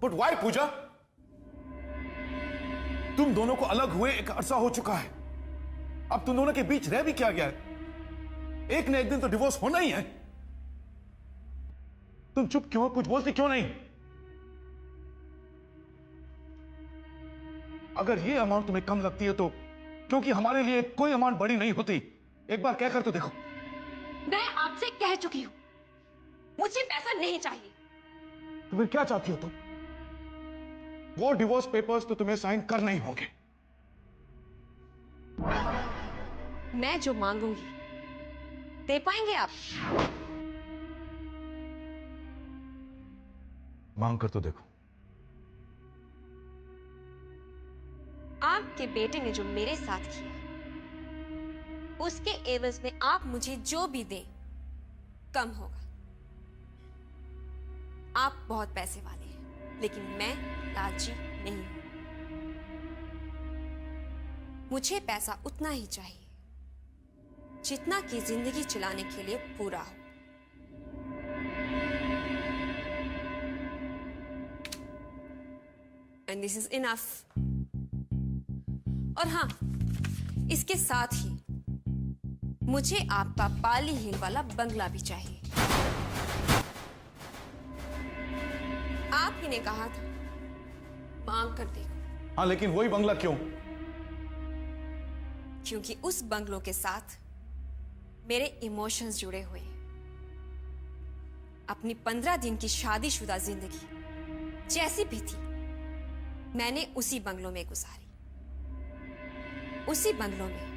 But why पूजा? तुम दोनों को अलग हुए एक अरसा हो चुका है। अब तुम दोनों के बीच रह भी क्या गया है? एक न एक दिन तो डिवोर्स होना ही है। तुम चुप क्यों हो? कुछ बोलती क्यों नहीं? अगर ये अमाउंट तुम्हें कम लगती है तो क्योंकि हमारे लिए कोई अमाउंट बड़ी नहीं होती। एक बार कहकर तो देखो। मैं आपसे कह चुकी हूं, मुझे पैसा नहीं चाहिए। तो फिर क्या चाहती हो तुम? वो डिवोर्स पेपर्स तो तुम्हें साइन करने ही होंगे। मैं जो मांगूंगी दे पाएंगे आप? मांग कर तो देखो। आपके बेटे ने जो मेरे साथ किया, उसके एवज में आप मुझे जो भी दें कम होगा। आप बहुत पैसे वाले हैं, लेकिन मैं लालची नहीं हूं। मुझे पैसा उतना ही चाहिए जितना कि जिंदगी चलाने के लिए पूरा हो। And this is enough. और हां, इसके साथ ही मुझे आपका पाली हिल वाला बंगला भी चाहिए। आप ही ने कहा था मांग कर देखो। हाँ, लेकिन वही बंगला क्यों? क्योंकि उस बंगलों के साथ मेरे इमोशंस जुड़े हुए हैं। अपनी 15 दिन की शादीशुदा जिंदगी जैसी भी थी, मैंने उसी बंगलों में गुजारी। उसी बंगलों में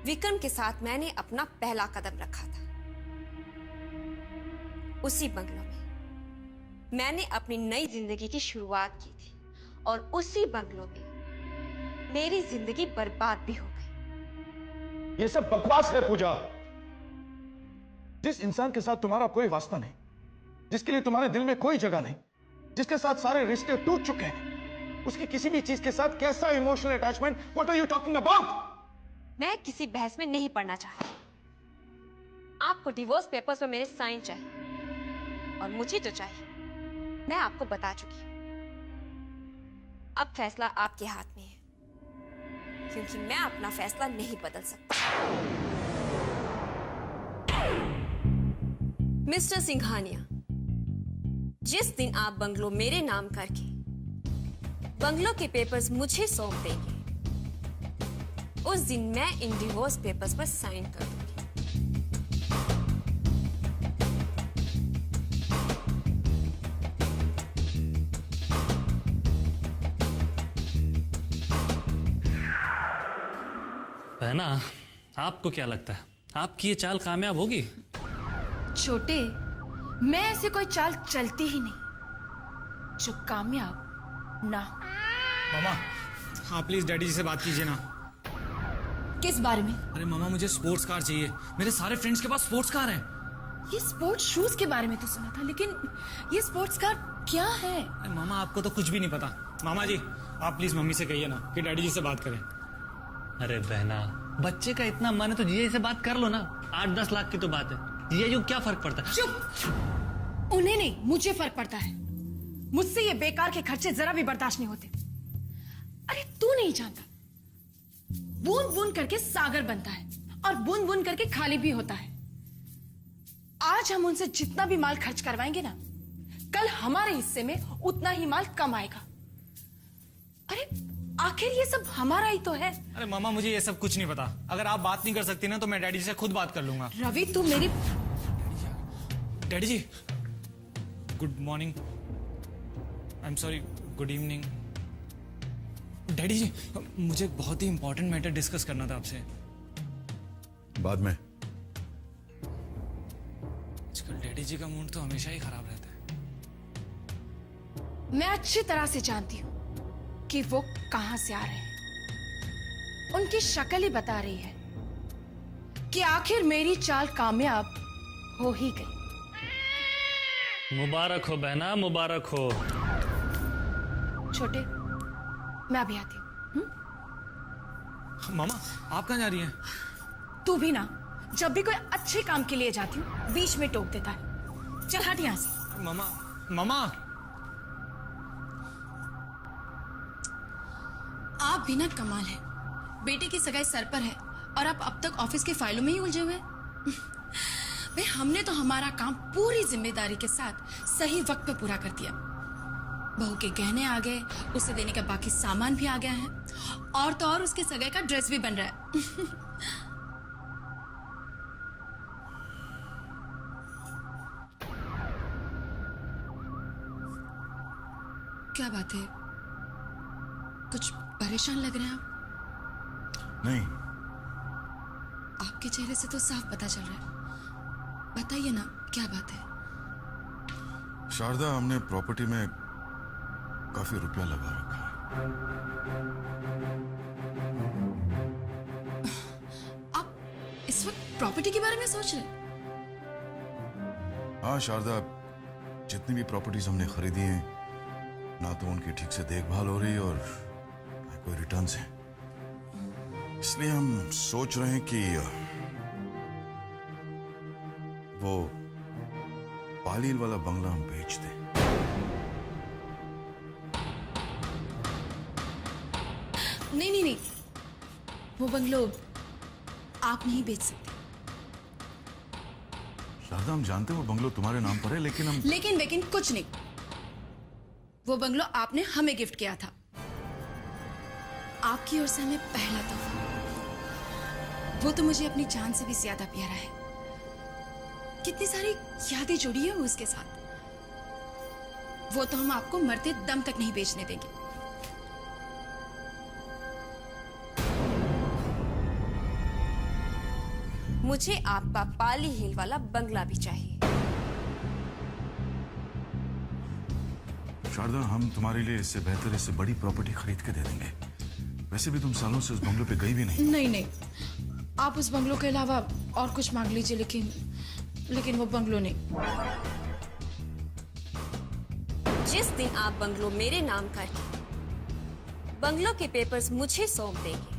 विक्रम के साथ मैंने अपना पहला कदम रखा था। उसी बंगलों में मैंने अपनी नई जिंदगी की शुरुआत की थी, और उसी बंगलों में मेरी जिंदगी बर्बाद भी हो गई। ये सब बकवास है पूजा। जिस इंसान के साथ तुम्हारा कोई वास्ता नहीं, जिसके लिए तुम्हारे दिल में कोई जगह नहीं, जिसके साथ सारे रिश्ते टूट चुके हैं, उसकी किसी भी चीज के साथ कैसा emotional attachment? What are you talking about? मैं किसी बहस में नहीं पड़ना चाहती। आपको डिवोर्स पेपर्स पर मेरे साइन चाहिए, और मुझे जो चाहिए मैं आपको बता चुकी हूं। अब फैसला आपके हाथ में है, क्योंकि मैं अपना फैसला नहीं बदल सकती। मिस्टर सिंघानिया, जिस दिन आप बंगलो मेरे नाम करके बंगलो के पेपर्स मुझे सौंप देंगे, उस दिन मैं इन डिवोर्स पेपर्स पर साइन कर दूंगी। बहना, आपको क्या लगता है आपकी ये चाल कामयाब होगी? छोटे, मैं ऐसे कोई चाल चलती ही नहीं जो कामयाब ना हो। मामा, हाँ प्लीज डैडी जी से बात कीजिए ना। किस बारे में? अरे मामा, मुझे स्पोर्ट्स कार चाहिए। मेरे सारे फ्रेंड्स के पास स्पोर्ट्स कार है। ये स्पोर्ट्स शूज के बारे में तो सुना था, लेकिन ये स्पोर्ट्स कार क्या है? अरे मामा, आपको तो कुछ भी नहीं पता। मामा जी, आप प्लीज मम्मी से कहिए ना कि डैडी जी से बात करें। अरे बहना, बच्चे का इतना मन है तो जीजा से बात कर लो ना। 8-10 लाख की तो बात है, जीजा जी को क्या फर्क पड़ता है? चुप! उन्हें नहीं, मुझे फर्क पड़ता है। मुझसे ये बेकार के खर्चे जरा भी बर्दाश्त नहीं होते। अरे तू नहीं जानता, बूंद बूंद करके सागर बनता है, और बूंद बूंद करके खाली भी होता है। आज हम उनसे जितना भी माल खर्च करवाएंगे ना, कल हमारे हिस्से में उतना ही माल कम आएगा। अरे आखिर ये सब हमारा ही तो है। अरे मामा, मुझे ये सब कुछ नहीं पता। अगर आप बात नहीं कर सकती ना तो मैं डैडी जी से खुद बात कर लूंगा। रवि, तू मेरी... daddy ji, good morning. I am sorry, good evening. Daddy ji, मुझे बहुत ही इंपॉर्टेंट मैटर डिस्कस करना था आपसे। बाद में। आजकल डैडी जी का मूड तो हमेशा ही खराब रहता है। मैं अच्छी तरह से जानती हूं कि वो कहां से आ रहे हैं। उनकी शक्ल ही बता रही है कि आखिर मेरी चाल कामयाब हो ही गई। मुबारक हो बहना, मुबारक हो। छोटे, मैं अभी आती हूँ। मामा, आप कहाँ जा रही हैं? तू भी ना, जब भी कोई अच्छे काम के लिए जाती हूँ बीच में टोक देता है। चल हट यहाँ से। मामा, मामा, आप भी ना कमाल है। बेटे की सगाई सर पर है और आप अब तक ऑफिस की फाइलों में ही उलझे हुए हैं। भाई हमने तो हमारा काम पूरी जिम्मेदारी के साथ सही वक्त पे पूरा कर दिया। बहू के गहने आ गए, उसे देने का बाकी सामान भी आ गया है, और तो और उसके सगाई का ड्रेस भी बन रहा है। क्या बात है, कुछ परेशान लग रहे हैं आप? नहीं, आपके चेहरे से तो साफ पता चल रहा है। बताइए ना, क्या बात है? शारदा, हमने प्रॉपर्टी में काफी रुपया लगा रखा है। आप इस वक्त प्रॉपर्टी के बारे में सोच रहे हैं? हाँ शारदा, जितनी भी प्रॉपर्टीज हमने खरीदी हैं, ना तो उनकी ठीक से देखभाल हो रही और ना कोई रिटर्न्स है। इसलिए हम सोच रहे हैं कि वो पालील वाला बंगला हम बेच दें। नहीं नहीं नहीं, वो बंगलो आप नहीं बेच सकते। शारदा, हम जानते हैं वो बंगलो तुम्हारे नाम पर है, लेकिन हम लेकिन कुछ नहीं। वो बंगलो आपने हमें गिफ्ट किया था, आपकी ओर से हमें पहला तोहफा। वो तो मुझे अपनी जान से भी ज्यादा प्यारा है। कितनी सारी यादें जुड़ी है उसके साथ। वो तो हम आपको मरते दम तक नहीं बेचने देंगे। मुझे आपका पाली हिल वाला बंगला भी चाहिए। शारदा, हम तुम्हारे लिए इससे बेहतर, इससे बड़ी प्रॉपर्टी खरीद के दे देंगे। वैसे भी तुम सालों से उस बंगलो पे गई भी नहीं। नहीं, आप उस बंगलो के अलावा और कुछ मांग लीजिए, लेकिन वो बंगलो नहीं। जिस दिन आप बंगलो मेरे नाम करके बंगलो के पेपर्स मुझे सौंप देंगे,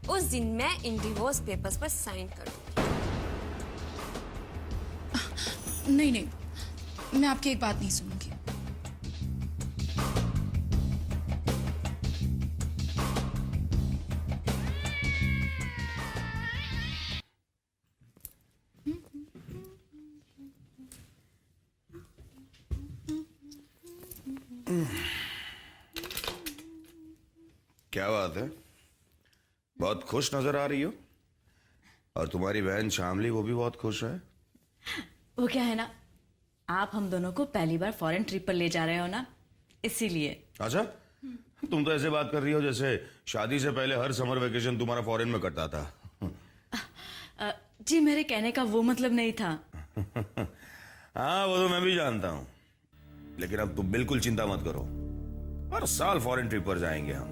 उस दिन मैं इन डिवोर्स पेपर्स पर साइन कर दूंगी। नहीं, मैं आपकी एक बात नहीं सुनूंगी। क्या बात है, बहुत खुश नजर आ रही हो। और तुम्हारी बहन शामली, वो भी बहुत खुश है। वो क्या है ना, आप हम दोनों को पहली बार फॉरेन ट्रिप पर ले जा रहे हो ना, इसीलिए। अच्छा, तुम तो ऐसे बात कर रही हो जैसे शादी से पहले हर समर वेकेशन तुम्हारा फॉरेन में कटता था। जी, मेरे कहने का वो मतलब नहीं था। हाँ, वो तो मैं भी जानता हूं, लेकिन अब तुम बिल्कुल चिंता मत करो। हर साल फॉरेन ट्रिप पर जाएंगे हम।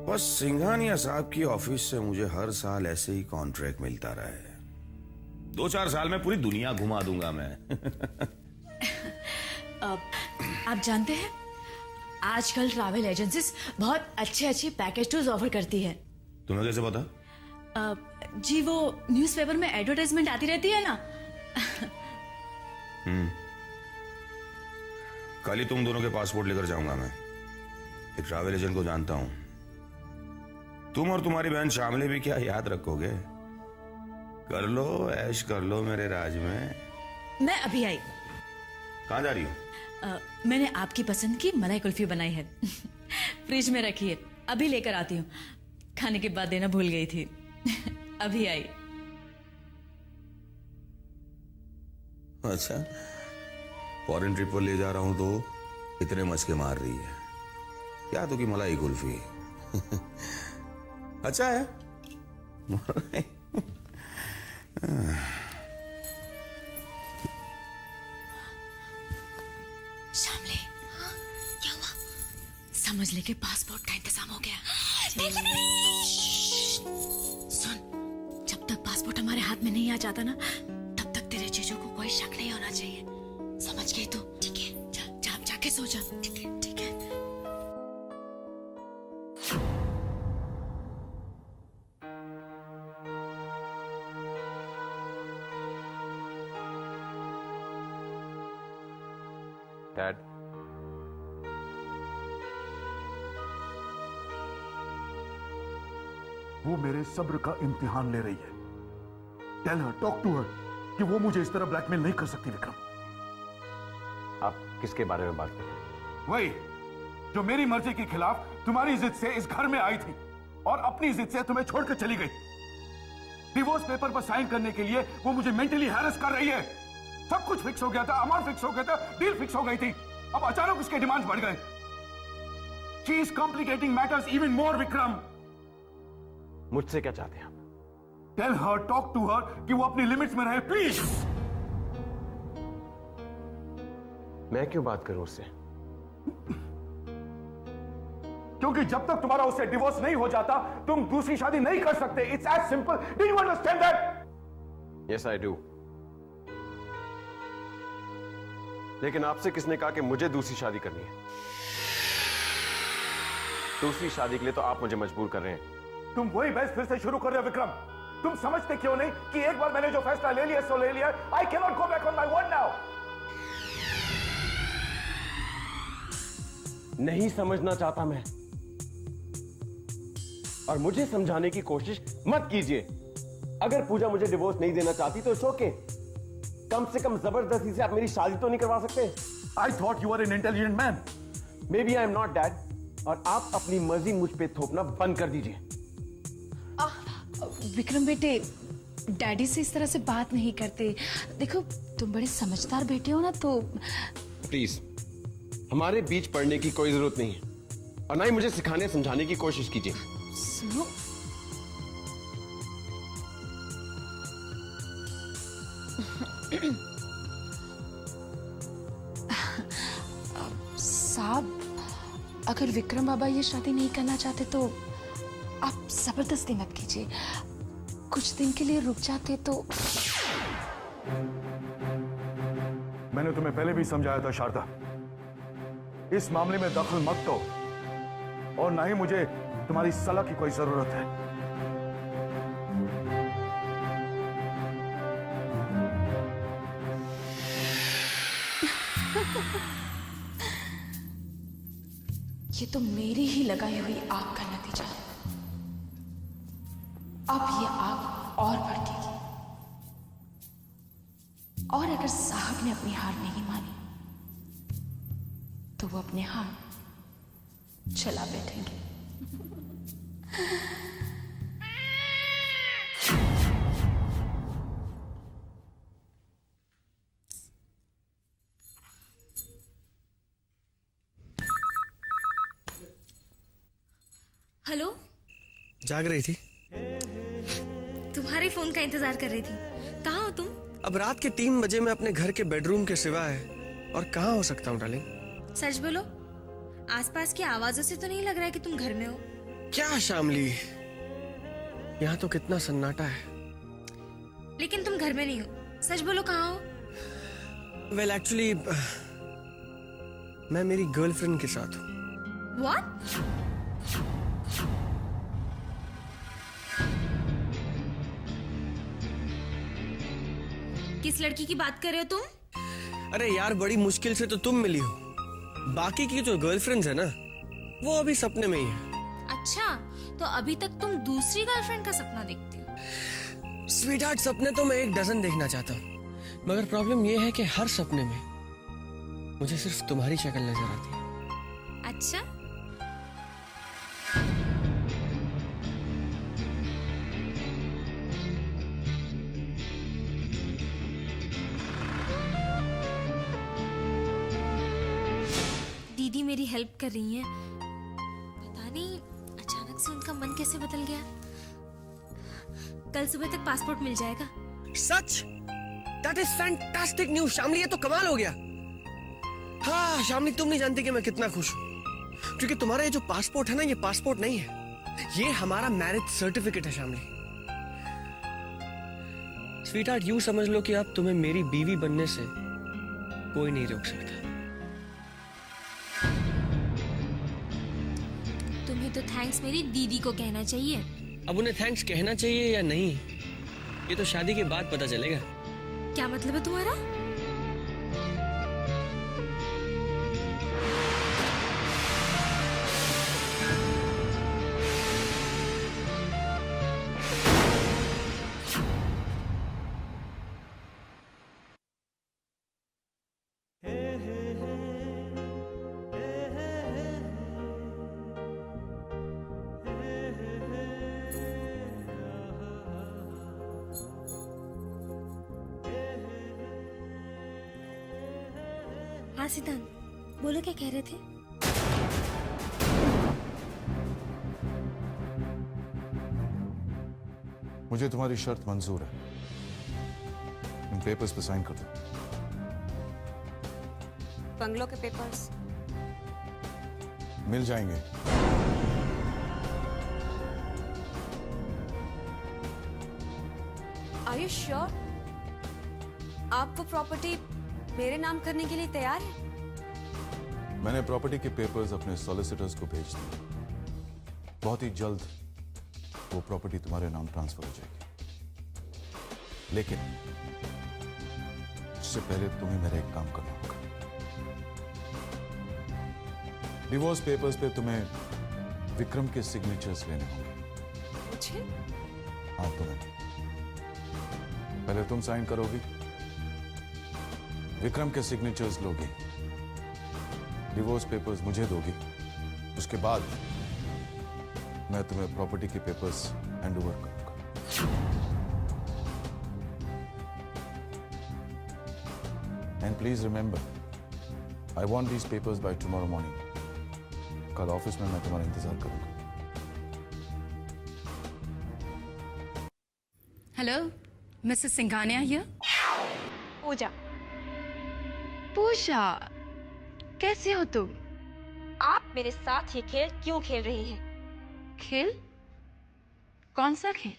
बस सिंघानिया साहब की ऑफिस से मुझे हर साल ऐसे ही कॉन्ट्रैक्ट मिलता रहे। 2-4 साल में पूरी दुनिया घुमा दूंगा मैं। आप जानते हैं, आजकल ट्रैवल एजेंसीज बहुत अच्छे पैकेज टूर्स ऑफर करती है। तुम्हें कैसे पता? जी, वो न्यूज़पेपर में एडवर्टाइजमेंट आती रहती है ना। कल ही तुम दोनों के पासपोर्ट लेकर जाऊंगा मैं। एक ट्रैवल एजेंट को जानता हूं। तुम और तुम्हारी बहन शामली भी क्या याद रखोगे। कर लो, ऐश कर लो मेरे राज में। मैं अभी आई। कहां जा रही हो? मैंने आपकी पसंद की मलाई कुल्फी बनाई है। फ्रिज में रखी है, अभी लेकर आती हूँ। खाने के बाद देना भूल गई थी। अभी आई। अच्छा, फॉरेन ट्रिप पर ले जा रहा हूं तो इतने मचके मार रही है। क्या तो की मलाई कुल्फी। अच्छा है। शामली, क्या हुआ? समझ ले कि पासपोर्ट का इंतजाम हो गया। सुन, जब तक पासपोर्ट हमारे हाथ में नहीं आ जाता ना, तब तक तेरे जीजू को कोई शक नहीं होना चाहिए। समझ गई तू? ठीक है, जा जाके सो जा। ठीक है, ठीक है। डैड, वो मेरे सब्र का इम्तिहान ले रही है। Tell her, talk to her कि वो मुझे इस तरह ब्लैकमेल नहीं कर सकती विक्रम। आप किसके बारे में बात कर रहे हैं? वही जो मेरी मर्जी के खिलाफ तुम्हारी जिद से इस घर में आई थी और अपनी जिद से तुम्हें छोड़कर चली गई। डिवोर्स पेपर पर साइन करने के लिए वो मुझे मेंटली हैरेस कर रही है। सब कुछ फिक्स हो गया था, अमाउंट फिक्स हो गया था, डील फिक्स हो गई थी। अब अचानक उसके डिमांड्स बढ़ गए। She is complicating matters even more, Vikram. मुझसे क्या चाहते हैं आप? Tell her, talk to her कि वो अपनी लिमिट्स में रहे, प्लीज। मैं क्यों बात करूं उससे? क्योंकि जब तक तुम्हारा उससे डिवोर्स नहीं हो जाता तुम दूसरी शादी नहीं कर सकते। It's as simple. Do you understand that? Yes I do. लेकिन आपसे किसने कहा कि मुझे दूसरी शादी करनी है? दूसरी शादी के लिए तो आप मुझे मजबूर कर रहे हैं। तुम वही बहस फिर से शुरू कर रहे हो विक्रम। तुम समझते क्यों नहीं कि एक बार मैंने जो फैसला ले लिया सो ले लिया। I can not go back on my word now. नहीं समझना चाहता मैं, और मुझे समझाने की कोशिश मत कीजिए। अगर पूजा मुझे डिवोर्स नहीं देना चाहती तो इट्स ओके। कम से कम जबरदस्ती से आप मेरी शादी तो नहीं करवा सकते। I thought you are an intelligent man. Maybe I am not dad, और आप अपनी मर्जी मुझ पे थोपना बंद कर दीजिए। विक्रम बेटे, डैडी से इस तरह से बात नहीं करते। देखो तुम बड़े समझदार बेटे हो ना, तो प्लीज हमारे बीच पढ़ने की कोई जरूरत नहीं है, और ना ही मुझे सिखाने समझाने की कोशिश कीजिए। सुनो, साहब, अगर विक्रम बाबा ये शादी नहीं करना चाहते तो आप जबरदस्ती मत कीजिए। कुछ दिन के लिए रुक जाते तो। मैंने तुम्हें पहले भी समझाया था शारदा, इस मामले में दखल मत दो, और ना ही मुझे तुम्हारी सलाह की कोई जरूरत है। ये तो मेरी ही लगाई हुई आग का नतीजा है। अब ये आग और भड़केगी, और अगर साहब ने अपनी हार नहीं मानी तो वो अपने हाथ चला बैठेंगे। हेलो, जाग रही थी? तुम्हारे फोन का इंतजार कर रही थी। कहाँ हो तुम? अब रात के 3 बजे मैं अपने घर के बेडरूम के सिवा है और कहाँ हो सकता हूँ डार्लिंग? सच बोलो, आसपास की आवाजों से तो नहीं लग रहा है कि तुम घर में हो। क्या शामली, यहाँ तो कितना सन्नाटा है। लेकिन तुम घर में नहीं हो। सच बोलो, कहाँ हो? वेल एक्चुअली मैं मेरी गर्लफ्रेंड के साथ हूँ। What? किस लड़की की बात कर रहे हो तुम? अरे यार, बड़ी मुश्किल से तो तुम मिली हो। बाकी की जो गर्लफ्रेंड्स है ना, वो अभी सपने में ही है। अच्छा, तो अभी तक तुम दूसरी गर्लफ्रेंड का सपना देखते हो? स्वीटहार्ट, सपने तो मैं 1 डजन देखना चाहता हूँ, मगर प्रॉब्लम ये है कि हर सपने में मुझे सिर्फ तुम्हारी शक्ल नजर आती है। अच्छा, दीदी मेरी हेल्प कर रही हैं। पता नहीं अचानक से उनका मन कैसे बदल गया। कल सुबह तक पासपोर्ट मिल जाएगा। सच? That is fantastic news Shamli, ये तो कमाल हो गया। हाँ शामली, तुम नहीं जानती कि मैं कितना खुश हूँ, क्योंकि तुम्हारा ये जो पासपोर्ट है ना, ये पासपोर्ट नहीं है, ये हमारा मैरिज सर्टिफिकेट है शामली। स्वीटहार्ट, यूं समझ लो कि अब तुम्हें मेरी बीवी बनने से कोई नहीं रोक सकता। तुम्हें तो थैंक्स मेरी दीदी को कहना चाहिए। अब उन्हें थैंक्स कहना चाहिए या नहीं, ये तो शादी के बाद पता चलेगा। क्या मतलब है तुम्हारा? हाँ सिद्धांत, बोलो क्या कह रहे थे? मुझे तुम्हारी शर्त मंजूर है। इन पेपर्स पे साइन कर दो। बंगलो के पेपर्स मिल जाएंगे। Are you sure? आप वो प्रॉपर्टी मेरे नाम करने के लिए तैयार है? मैंने प्रॉपर्टी के पेपर्स अपने सॉलिसिटर्स को भेज दिए। बहुत ही जल्द वो प्रॉपर्टी तुम्हारे नाम ट्रांसफर हो जाएगी। लेकिन उससे पहले तुम्हें मेरा एक काम करना होगा। डिवोर्स पेपर्स पे तुम्हें विक्रम के सिग्नेचर्स लेने होंगे। मुझे? हाँ, तुम्हें। पहले तुम साइन करोगी, विक्रम के सिग्नेचर्स लोगी, डिवोर्स पेपर्स मुझे दोगी, उसके बाद मैं तुम्हें प्रॉपर्टी के पेपर्स हैंड ओवर करूंगा। And please remember, I want these papers by tomorrow morning. कल ऑफिस में मैं तुम्हारा इंतजार करूंगा। Hello, Mrs Singhania here. Pooja, Pooja, कैसे हो तुम? आप मेरे साथ ये खेल क्यों खेल रही हैं? खेल? कौन सा खेल?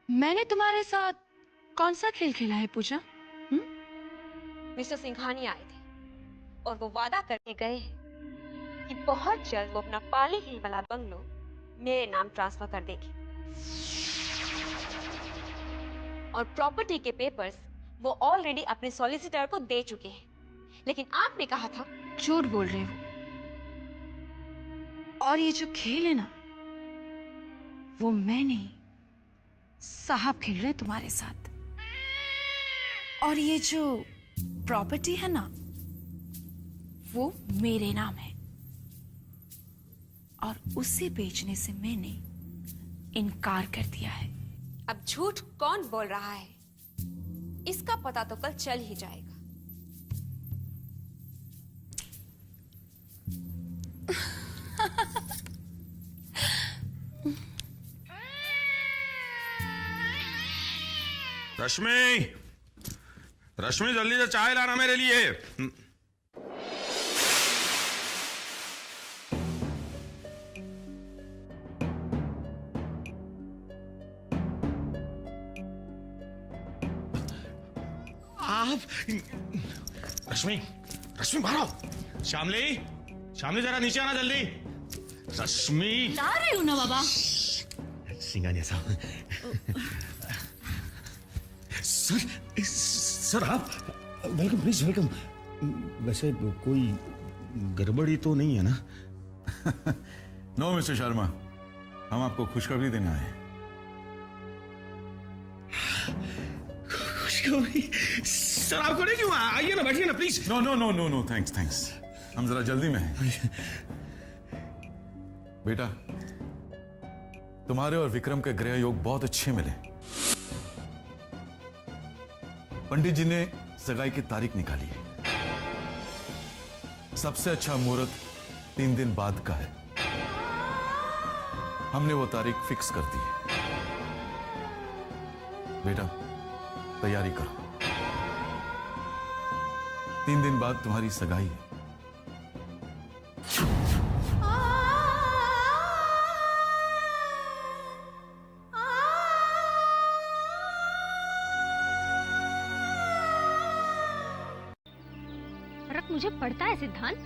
मैंने तुम्हारे साथ कौन सा खेल खेला है पूजा? मिस्टर सिंघानिया आए थे और वो वादा करके गए हैं कि बहुत जल्द वो अपना पाली हिल वाला बंगलो मेरे नाम ट्रांसफर कर देगी और प्रॉपर्टी के पेपर्स वो ऑलरेडी अपने सॉलिसिटर को दे चुके हैं। लेकिन आपने कहा था। झूठ बोल रहे हो। और ये जो खेल है ना, वो मैं नहीं, साहब खेल रहे तुम्हारे साथ। और ये जो प्रॉपर्टी है ना, वो मेरे नाम है और उसे बेचने से मैंने इनकार कर दिया है। अब झूठ कौन बोल रहा है इसका पता तो कल चल ही जाएगा। रश्मि, रश्मि जल्दी से चाय लाना मेरे लिए। आप रश्मि, रश्मि बाहर आओ। श्यामली, श्यामली जरा नीचे आना जल्दी। रश्मि, ला रही हूं ना बाबा। सिंघानिया साहब। सर आप वेलकम, प्लीज वेलकम। वैसे कोई गड़बड़ी तो नहीं है ना? नो मिस्टर शर्मा, हम आपको खुशखबरी देने आए हैं। खुशखबरी? सर आपको नहीं क्यों? आइए ना, बैठिए ना please. No no no no no, thanks thanks, हम जरा जल्दी में हैं। बेटा, तुम्हारे और विक्रम के गृह योग बहुत अच्छे मिले। पंडित जी ने सगाई की तारीख निकाली है। सबसे अच्छा मुहूर्त 3 दिन बाद का है। हमने वो तारीख फिक्स कर दी है। बेटा, तैयारी करो। 3 दिन बाद तुम्हारी सगाई है। फर्क मुझे पड़ता है सिद्धांत,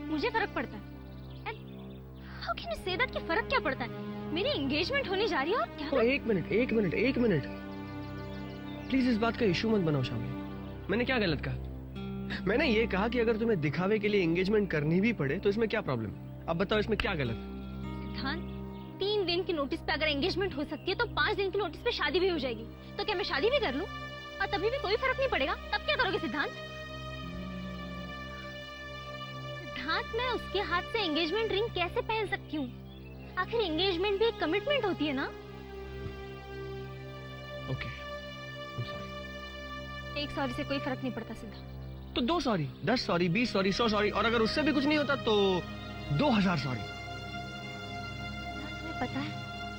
मुझे फर्क पड़ता है। How can you say that कि फर्क क्या पड़ता है? मेरी एंगेजमेंट होने जा रही है और क्या? एक मिनट प्लीज इस बात का इशू मत बनाओ शामिल। मैंने क्या गलत कहा? मैंने ये कहा कि अगर तुम्हें दिखावे के लिए एंगेजमेंट करनी भी पड़े तो इसमें क्या प्रॉब्लम? अब बताओ इसमें क्या गलत? सिद्धांत, 3 दिन की नोटिस पे अगर एंगेजमेंट हो सकती है तो 5 दिन की नोटिस पे शादी भी हो जाएगी। तो क्या मैं शादी भी कर लूं और तभी भी कोई फर्क नहीं पड़ेगा? तब क्या करोगे सिद्धांत? सिद्धांत, मैं उसके हाथ से एंगेजमेंट रिंग कैसे पहन सकती हूँ? आखिर एंगेजमेंट भी एक कमिटमेंट होती है ना? ओके, एक सॉरी से कोई फर्क नहीं पड़ता सिद्धांत। तो 2 सॉरी, 10 सॉरी, 20 सॉरी, 100 सॉरी, और अगर उससे भी कुछ नहीं होता तो 2000 सॉरी। तुम्हें पता है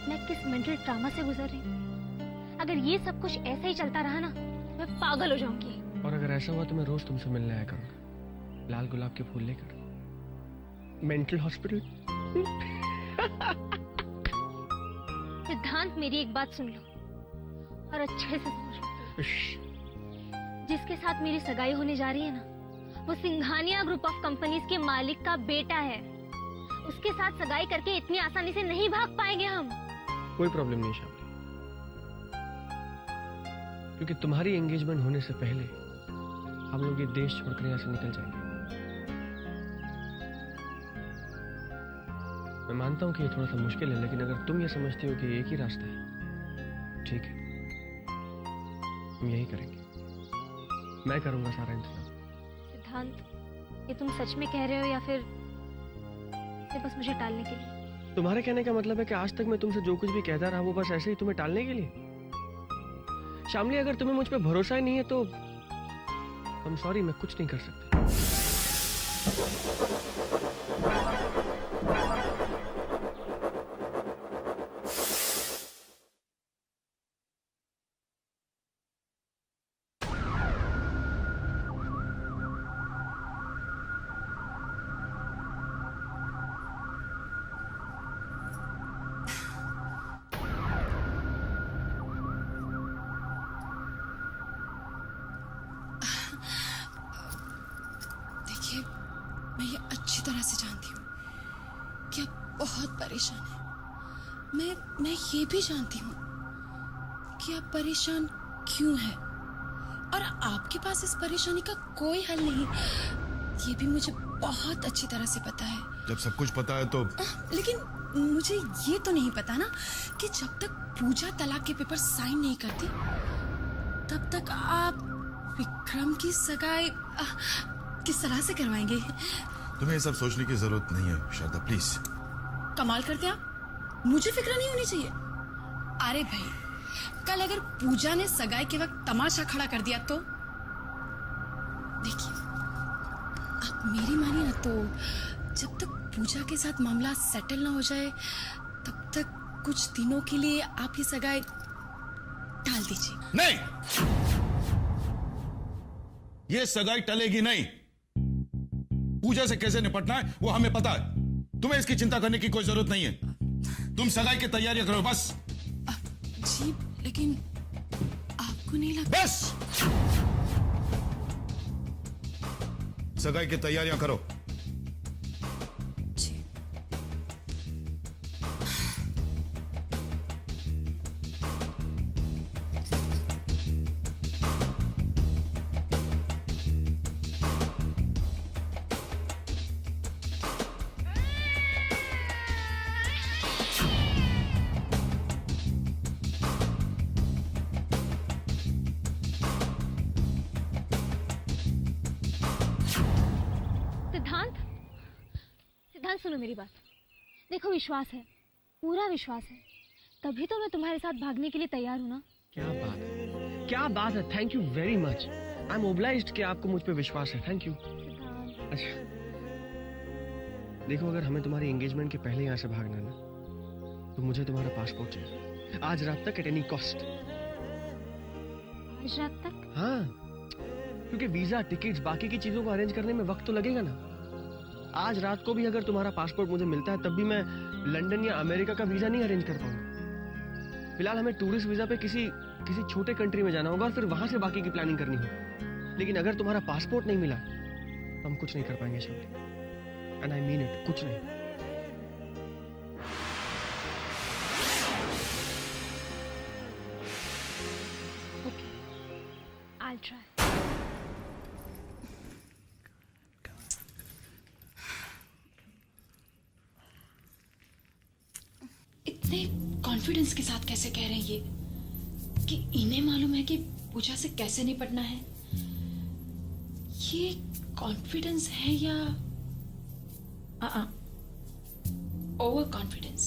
मैं किस मेंटल ट्रामा से गुजर रही हूँ? अगर ये सब कुछ ऐसे ही चलता रहा ना, मैं पागल हो जाऊंगी। और अगर ऐसा हुआ तो मैं रोज तुमसे मिलने आया करूंगा, लाल गुलाब के फूल लेकर, मेंटल हॉस्पिटल। सिद्धांत, मेरी एक बात सुन लो और अच्छे से समझ लो। जिसके साथ मेरी सगाई होने जा रही है ना, वो सिंघानिया ग्रुप ऑफ कंपनीज के मालिक का बेटा है। उसके साथ सगाई करके इतनी आसानी से नहीं भाग पाएंगे हम। कोई प्रॉब्लम नहीं शाम, क्योंकि तुम्हारी एंगेजमेंट होने से पहले हम लोग ये देश छोड़कर यहाँ से निकल जाएंगे। मैं मानता हूँ कि ये थोड़ा सा मुश्किल है, लेकिन अगर तुम ये समझती हो कि एक ही रास्ता है, ठीक है, हम यही करेंगे। मैं करूंगा सारा इंतजाम। सिद्धांत, ये तुम सच में कह रहे हो या फिर बस मुझे टालने के लिए? तुम्हारे कहने का मतलब है कि आज तक मैं तुमसे जो कुछ भी कहता रहा वो बस ऐसे ही तुम्हें टालने के लिए? शामली, अगर तुम्हें मुझ पे भरोसा ही नहीं है तो I'm sorry, मैं कुछ नहीं कर सकता। मैं ये अच्छी तरह से जानती हूँ कि आप बहुत परेशान हैं। मैं ये भी जानती हूँ कि आप परेशान क्यों हैं, और आपके पास इस परेशानी का कोई हल नहीं, ये भी मुझे बहुत अच्छी तरह से पता है। जब सब कुछ पता है तो लेकिन मुझे ये तो नहीं पता ना कि जब तक पूजा तलाक के पेपर साइन नहीं करती तब तक आप विक्रम की सगाई किस तरह से करवाएंगे? तुम्हें ये सब सोचने की जरूरत नहीं है शारदा, प्लीज। कमाल करते आप, मुझे फिक्र नहीं होनी चाहिए। अरे भाई, कल अगर पूजा ने सगाई के वक्त तमाशा खड़ा कर दिया तो देखिए, आप मेरी मानिए ना, तो जब तक पूजा के साथ मामला सेटल ना हो जाए तब तक कुछ दिनों के लिए आप ये सगाई टाल दीजिए। नहीं, ये सगाई टलेगी नहीं। पूजा से कैसे निपटना है वो हमें पता है, तुम्हें इसकी चिंता करने की कोई जरूरत नहीं है। तुम सगाई की तैयारियां करो बस। जी, लेकिन आपको नहीं लगता? बस, सगाई की तैयारियां करो। सिद्धांत, सुनो मेरी बात। देखो, विश्वास है, पूरा विश्वास है, तभी तो मैं तुम्हारे साथ भागने के लिए तैयार हूँ ना। क्या बात है, क्या बात है। Thank you very much. I am obliged कि आपको मुझ पे विश्वास है। Thank you. अच्छा देखो, अगर हमें तुम्हारी एंगेजमेंट के पहले यहाँ से भागना है ना, तो मुझे तुम्हारा पासपोर्ट चाहिए आज रात तक, एट एनी कॉस्ट। आज रात तक? हाँ, क्योंकि वीजा, टिकट्स, बाकी की चीजों को अरेंज करने में वक्त तो लगेगा ना। आज रात को भी अगर तुम्हारा पासपोर्ट मुझे मिलता है तब भी मैं लंदन या अमेरिका का वीजा नहीं अरेंज कर पाऊंगा। फिलहाल हमें टूरिस्ट वीजा पे किसी छोटे कंट्री में जाना होगा और फिर वहां से बाकी की प्लानिंग करनी होगी। लेकिन अगर तुम्हारा पासपोर्ट नहीं मिला तो हम कुछ नहीं कर पाएंगे शायद। एंड आई मीन इट, कुछ नहीं। Okay, I'll try. इतने कॉन्फिडेंस के साथ कैसे कह रहे हैं ये कि इन्हें मालूम है कि पूजा से कैसे निपटना है? ये कॉन्फिडेंस है या ओवर कॉन्फिडेंस,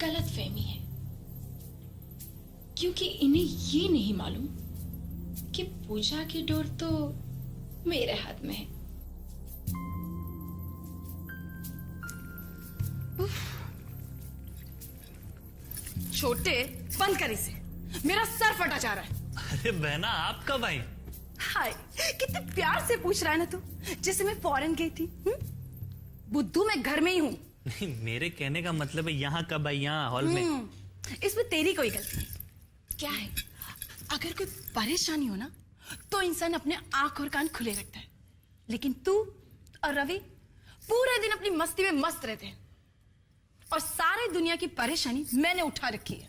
गलत फहमी है? क्योंकि इन्हें ये नहीं मालूम कि पूजा की डोर तो मेरे हाथ में है। छोटे, बंद कर इसे, मेरा सर फटा जा रहा है। अरे बहना आप कब आई? हाय, कितने प्यार से पूछ रहा है ना तू, जैसे मैं फॉरेन गई थी। बुद्धू, मैं घर में ही हूँ। नहीं, मेरे कहने का मतलब है यहाँ कब आई, यहाँ हॉल में? इसमें तेरी कोई गलती नहीं। क्या है, अगर कोई परेशानी हो ना तो इंसान अपने आंख और कान खुले रखता है, लेकिन तू और रवि पूरे दिन अपनी मस्ती में मस्त रहते हैं और सारी दुनिया की परेशानी मैंने उठा रखी है।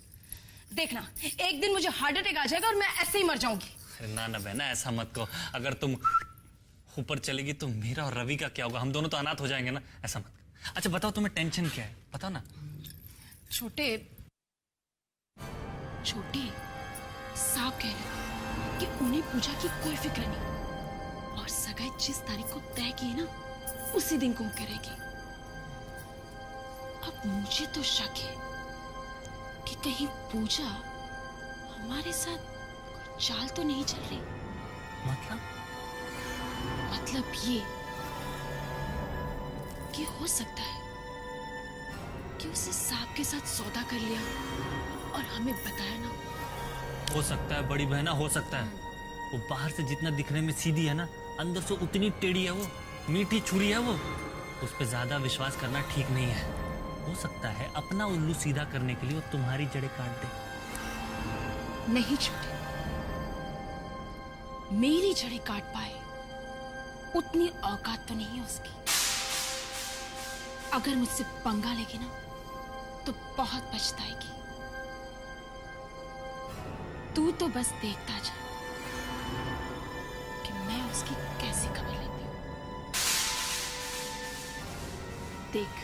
देखना, एक दिन मुझे हार्ट अटैक आ जाएगा और मैं ऐसे ही मर जाऊंगी। ना ना बहना, ऐसा मत कहो। अगर तुम ऊपर चलेगी तो मेरा और रवि का क्या होगा? हम दोनों तो अनाथ हो जाएंगे ना। ऐसा मत करो। अच्छा बताओ, तुम्हें टेंशन क्या है, बताओ ना। छोटे साहब कह रहे कि उन्हें पूजा की कोई फिक्र नहीं और सगाई जिस तारीख को तय की है ना उसी दिन को करेगी। अब मुझे तो शक है कि कहीं पूजा हमारे साथ कोई चाल तो नहीं चल रही। मतलब ये कि हो सकता है कि उसे सांप के साथ सौदा कर लिया और हमें बताया ना। हो सकता है बड़ी बहना, हो सकता है। वो बाहर से जितना दिखने में सीधी है ना, अंदर से उतनी टेढ़ी है वो, मीठी छुरी है वो। उस पर ज्यादा विश्वास करना ठीक नहीं है। हो सकता है अपना उल्लू सीधा करने के लिए वो तुम्हारी जड़ें काट दे। नहीं छोटे, मेरी जड़ें काट पाए उतनी औकात तो नहीं है उसकी। अगर मुझसे पंगा लेगी ना तो बहुत पछताएगी। तू तो बस देखता जा कि मैं उसकी कैसे खबर लेती हूं। देख,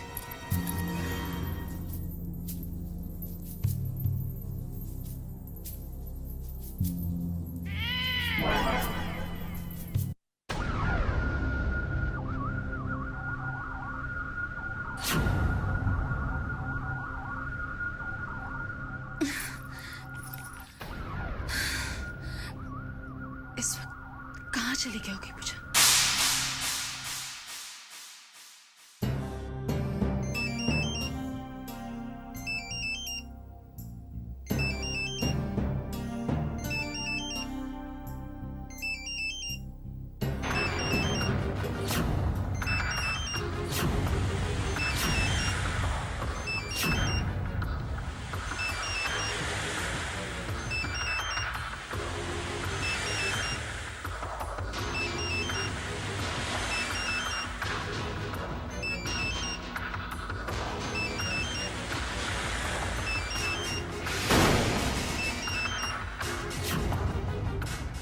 इस वक्त कहाँ चली गई होगी पूजा?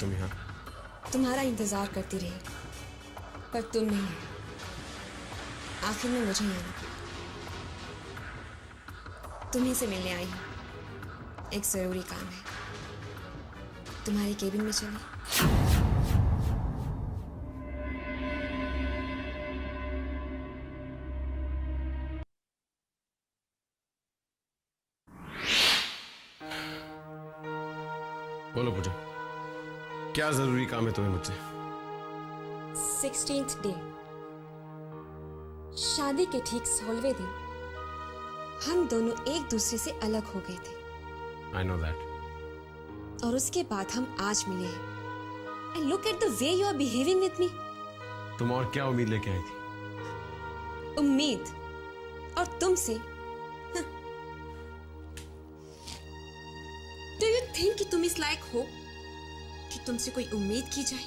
तुम यहाँ? तुम्हारा इंतजार करती रही पर तुम नहीं आए। आखिर में मुझे आना पड़ा। तुम्हीं से मिलने आई हूँ। एक जरूरी काम है। तुम्हारे केबिन में चले। बोलो पूजा, क्या जरूरी काम है तुम्हें मुझसे? 16th डे, शादी के ठीक 16वें दिन हम दोनों एक दूसरे से अलग हो गए थे। I know that. और उसके बाद हम आज मिले हैं। And look at the way you are behaving with me. तुम और क्या उम्मीद लेके आई थी? उम्मीद और तुमसे? Do you think कि तुम इस लायक हो कि तुमसे कोई उम्मीद की जाए?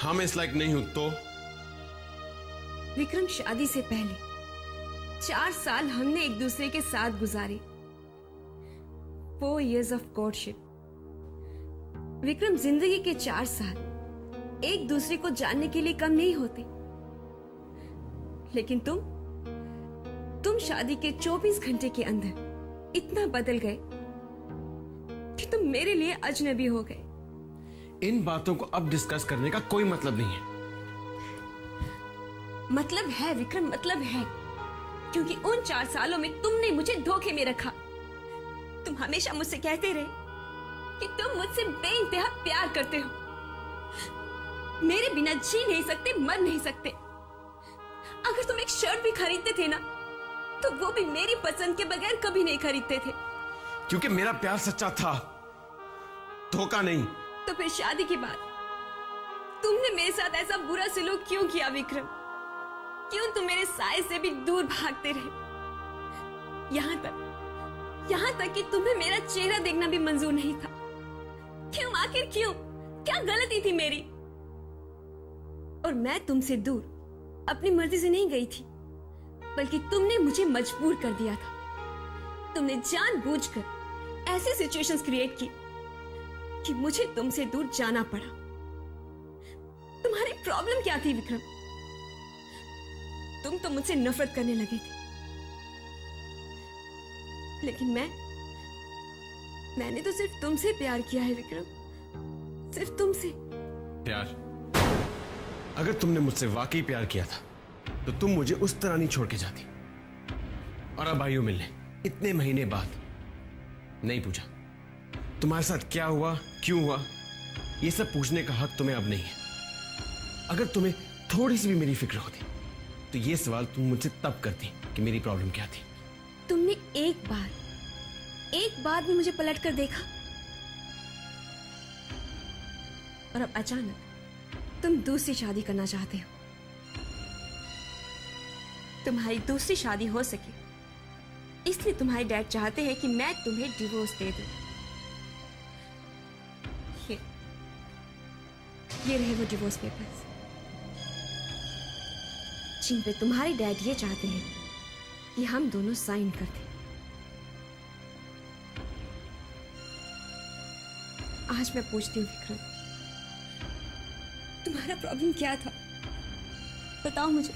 हाँ, मैं इस लायक नहीं हूं तो? विक्रम, शादी से पहले 4 साल हमने एक दूसरे के साथ गुजारे। 4 years of courtship. विक्रम, जिंदगी के 4 साल एक दूसरे को जानने के लिए कम नहीं होते। लेकिन तुम शादी के 24 घंटे के अंदर इतना बदल गए कि तुम मेरे लिए अजनबी हो गए। इन बातों को अब डिस्कस करने का कोई मतलब नहीं है। मतलब है विक्रम, मतलब है, क्योंकि उन 4 सालों में तुमने मुझे धोखे में रखा। तुम हमेशा मुझसे कहते रहे कि तुम मुझसे बेइंतहा प्यार करते हो, मेरे बिना जी नहीं सकते, मर नहीं सकते। अगर तुम एक शर्ट भी खरीदते थे ना, तो वो भी मेरी पसंद के बगैर कभी नहीं खरीदते थे। क्योंकि मेरा प्यार सच्चा था, धोखा नहीं। तो फिर शादी के बाद तुमने मेरे साथ ऐसा बुरा सलूक क्यों किया विक्रम? क्यों तुम मेरे साए से भी दूर भागते रहे? यहाँ तक कि तुम्हें मेरा चेहरा देखना भी मंजूर नहीं था। क्यों? आखिर क्यों? क्या गलती थी मेरी? और मैं तुमसे दूर अपनी मर्जी से नहीं गई थी, बल्कि तुमने मुझे मजबूर कर दिया था। तुमने जानबूझकर ऐसी सिचुएशंस क्रिएट की कि मुझे तुमसे दूर जाना पड़ा। तुम्हारी प्रॉब्लम क्या थी विक्रम? तुम तो मुझसे नफरत करने लगे थे, लेकिन मैंने तो सिर्फ तुमसे प्यार किया है विक्रम, सिर्फ तुमसे। प्यार? अगर तुमने मुझसे वाकई प्यार किया था तो तुम मुझे उस तरह नहीं छोड़ के जाती। और अब आई हो मिलने इतने महीने बाद। नहीं पूछा तुम्हारे साथ क्या हुआ, क्यों हुआ, ये सब पूछने का हक तुम्हें अब नहीं है। अगर तुम्हें थोड़ी सी भी मेरी फिक्र होती तो ये सवाल तुम मुझसे तब करती कि मेरी प्रॉब्लम क्या थी। तुमने एक बार भी मुझे पलट कर देखा? और अब अचानक तुम दूसरी शादी करना चाहते हो। तुम्हारी दूसरी शादी हो सके इसलिए तुम्हारे डैड चाहते हैं कि मैं तुम्हें डिवोर्स दे दूं। ये रहे वो डिवोर्स पेपर्स जिन पे तुम्हारे डैड ये चाहते हैं कि हम दोनों साइन कर दें। आज मैं पूछती हूँ विक्रम, तुम्हारा प्रॉब्लम क्या था? बताओ मुझे।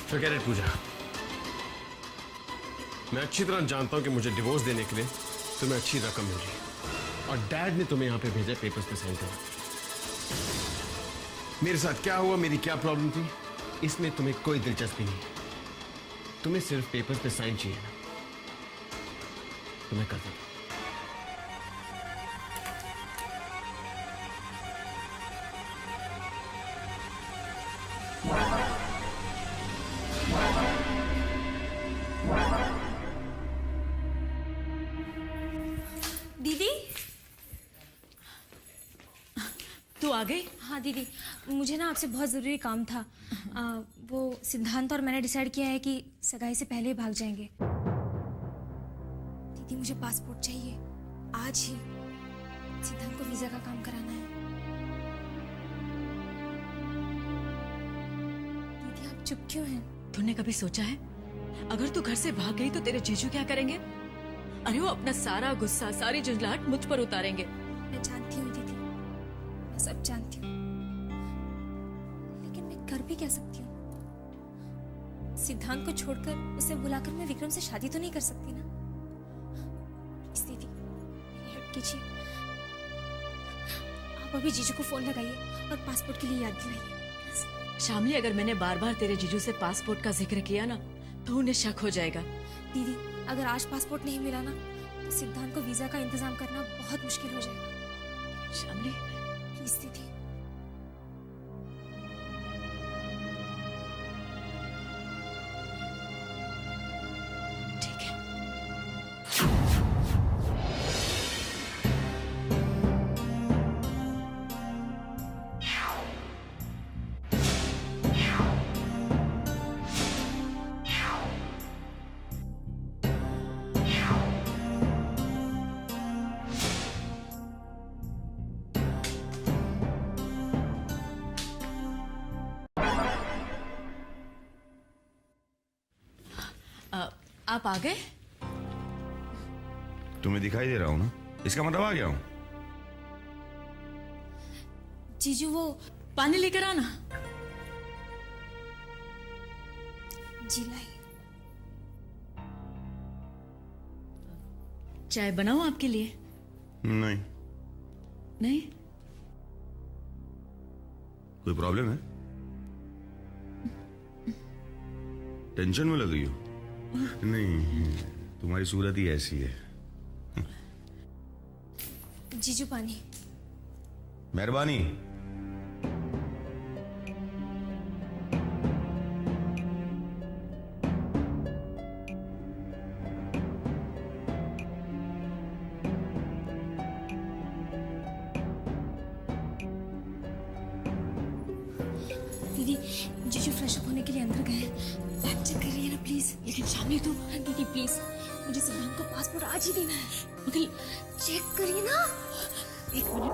Forget it, पूजा। मैं अच्छी तरह जानता हूं कि मुझे डिवोर्स देने के लिए तुम्हें अच्छी रकम मिल रही है और डैड ने तुम्हें यहां पे भेजा पेपर्स पे साइन करना। मेरे साथ क्या हुआ, मेरी क्या प्रॉब्लम थी, इसमें तुम्हें कोई दिलचस्पी नहीं है। तुम्हें सिर्फ पेपर्स पे साइन चाहिए ना, तुम्हें कर देता। दीदी, तू आ गई? हाँ दीदी, मुझे ना आपसे बहुत ज़रूरी काम था। वो सिद्धांत और मैंने डिसाइड किया है कि सगाई से पहले ही भाग जाएंगे। दीदी मुझे पासपोर्ट चाहिए आज ही। सिद्धांत को वीज़ा का काम कराना है। दीदी आप चुप क्यों हैं? तूने कभी सोचा है अगर तू घर से भाग गई तो तेरे जीजू क्या करेंगे? अरे वो अपना सारा गुस्सा, सारी झुंझलाहट मुझ पर उतारेंगे। मैं जानती हूँ दीदी, मैं सब जानती हूँ, लेकिन मैं कर भी क्या सकती हूँ? सिद्धांत को छोड़कर उसे बुलाकर मैं विक्रम से शादी तो नहीं कर सकती ना। प्लीज दीदी मेरी हेल्प कीजिए। आप अभी जीजू को फोन लगाइए और पासपोर्ट के लिए याद दिलाइए। शामली, अगर मैंने बार बार तेरे जीजू से पासपोर्ट का जिक्र किया ना तो उन्हें शक हो जाएगा। दीदी अगर आज पासपोर्ट नहीं मिला ना तो सिद्धांत को वीजा का इंतजाम करना बहुत मुश्किल हो जाएगा। शामली प्लीज दीदी। ठीक है। आप आ गए? तुम्हें दिखाई दे रहा हूं ना, इसका मतलब आ गया हूं। जीजू वो पानी लेकर आना। जी लाई। चाय बनाऊं आपके लिए? नहीं। नहीं? कोई प्रॉब्लम है? टेंशन में लग गई हो? नहीं, तुम्हारी सूरत ही ऐसी है। जीजू पानी। मेहरबानी। दीदी, जीजू फ्रेश अप होने के लिए अंदर गए हैं। बैग चेक करिए ना प्लीज। लेकिन शामली तुम। दीदी प्लीज, मुझे सिद्धांत को पासपोर्ट आज ही देना है। मगर चेक करिए ना। एक मिनट।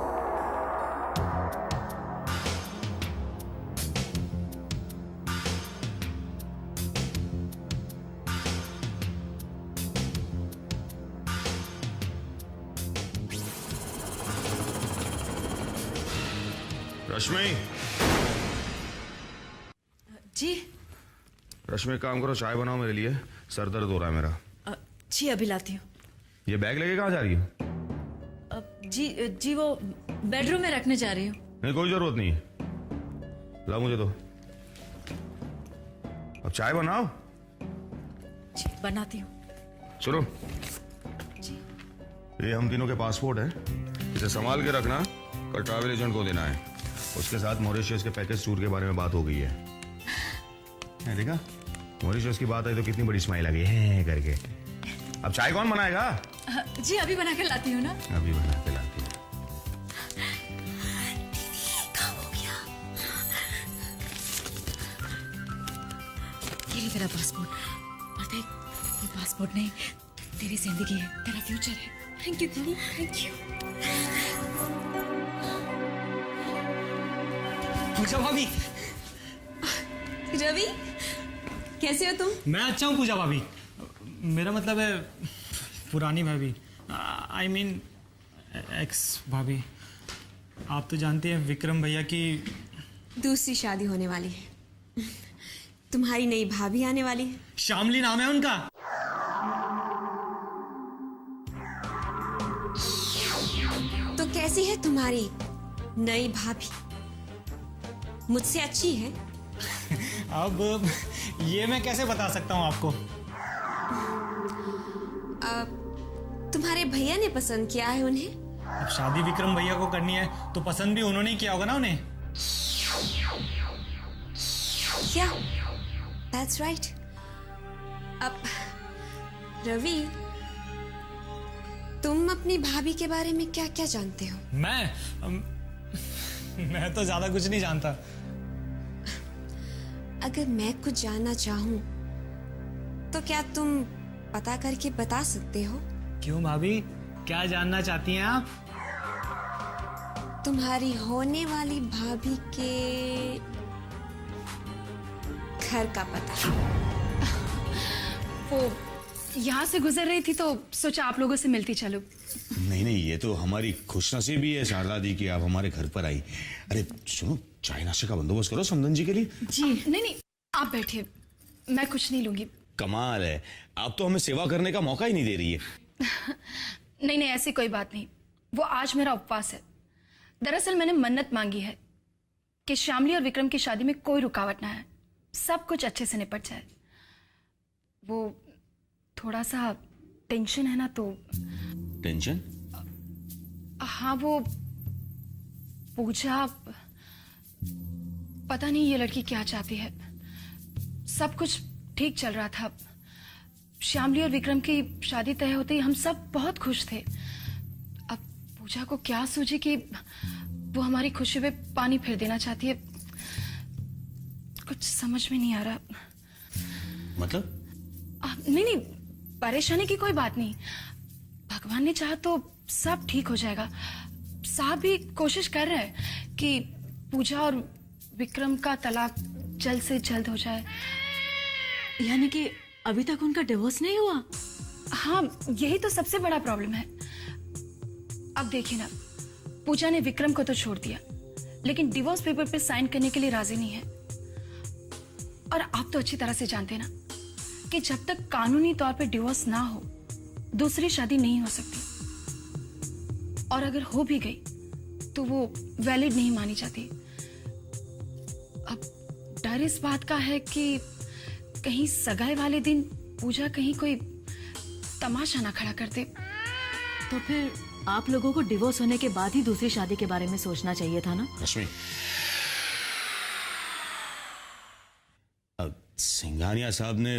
रश्मि, जी रश्मि एक काम करो, चाय बनाओ मेरे लिए, सर दर्द हो रहा है मेरा। जी अभी लाती हूँ। ये बैग लेके कहाँ जा रही हो? जी वो बेडरूम में रखने जा रही हूँ। नहीं, कोई जरूरत नहीं है, लाओ मुझे तो। अब चाय बनाओ। जी बनाती हूँ। सुनो, जी ये हम तीनों के पासपोर्ट है, इसे संभाल के रखना, कल ट्रैवल एजेंट को देना है। उसके साथ मॉरिशस के पैकेज टूर के बारे में बात हो गई है। देखा, मॉरिशस की बात आई तो कितनी बड़ी स्माइल आ गई है करके। अब चाय कौन बनाएगा? जी अभी बना के लाती हूँ ना। अभी बना के लाती हूँ। काम हो गया। ये ले तेरा पासपोर्ट। और देख, ये पासपोर्ट नहीं, तेरी जिंदगी है, तेरा फ्यूचर है। थैंक यू दीदी, थैंक यू। पूजा भाभी। रवि, कैसे हो तुम? मैं अच्छा हूँ पूजा भाभी। मेरा मतलब है पुरानी भाभी, आई मीन एक्स भाभी। आप तो जानते हैं विक्रम भैया की दूसरी शादी होने वाली है। तुम्हारी नई भाभी आने वाली है। शामली नाम है उनका। तो कैसी है तुम्हारी नई भाभी? मुझसे अच्छी है? अब ये मैं कैसे बता सकता हूँ आपको? तुम्हारे भैया ने पसंद किया है उन्हें? अब शादी विक्रम भैया को करनी है तो पसंद भी उन्होंने ही किया होगा ना उन्हें। क्या? That's right. अब रवि, तुम अपनी भाभी के बारे में क्या क्या जानते हो? मैं तो ज्यादा कुछ नहीं जानता। अगर मैं कुछ जानना चाहूं तो क्या तुम पता करके बता सकते हो? क्यों भाभी, क्या जानना चाहती हैं आप? तुम्हारी होने वाली भाभी के घर का पता। वो यहाँ से गुजर रही थी तो सोचा आप लोगों से मिलती चलो। नहीं नहीं, ये तो हमारी खुशनसीबी है शारदा दी कि आप हमारे घर पर आई। अरे सुनो, चाय नाश्ते का बंदोबस्त करो समदन जी के लिए। जी नहीं, आप बैठिए, मैं कुछ नहीं लूंगी। कमाल है, आप तो हमें सेवा करने का मौका ही नहीं दे रही है। नहीं, ऐसी कोई बात नहीं। वो आज मेरा उपवास है। दरअसल मैंने मन्नत मांगी है कि शामली और विक्रम की शादी में कोई रुकावट ना है, सब कुछ अच्छे से निपट जाए। वो थोड़ा सा टेंशन है ना, तो। टेंशन? हाँ, वो पूजा, पता नहीं ये लड़की क्या चाहती है। सब कुछ ठीक चल रहा था। श्यामली और विक्रम की शादी तय होते ही हम सब बहुत खुश थे। अब पूजा को क्या सूझी कि वो हमारी खुशी पे पानी फेर देना चाहती है। कुछ समझ में नहीं आ रहा। मतलब? नहीं, परेशानी की कोई बात नहीं। भगवान ने चाहा तो सब ठीक हो जाएगा। साहब भी कोशिश कर रहे हैं कि पूजा और विक्रम का तलाक जल्द से जल्द हो जाए। यानी कि अभी तक उनका डिवोर्स नहीं हुआ? हाँ, यही तो सबसे बड़ा प्रॉब्लम है। अब देखिए ना, पूजा ने विक्रम को तो छोड़ दिया, लेकिन डिवोर्स पेपर पे साइन करने के लिए राजी नहीं है। और आप तो अच्छी तरह से जानते हैं ना कि जब तक कानूनी तौर पे डिवोर्स ना हो, दूसरी शादी नहीं हो सकती। और अगर हो भी गई तो वो वैलिड नहीं मानी जाती। डर इस बात का है कि कहीं सगाई वाले दिन पूजा कहीं कोई तमाशा ना खड़ा कर दे। तो फिर आप लोगों को डिवोर्स होने के बाद ही दूसरी शादी के बारे में सोचना चाहिए था ना। रश्मि, सिंघानिया साहब ने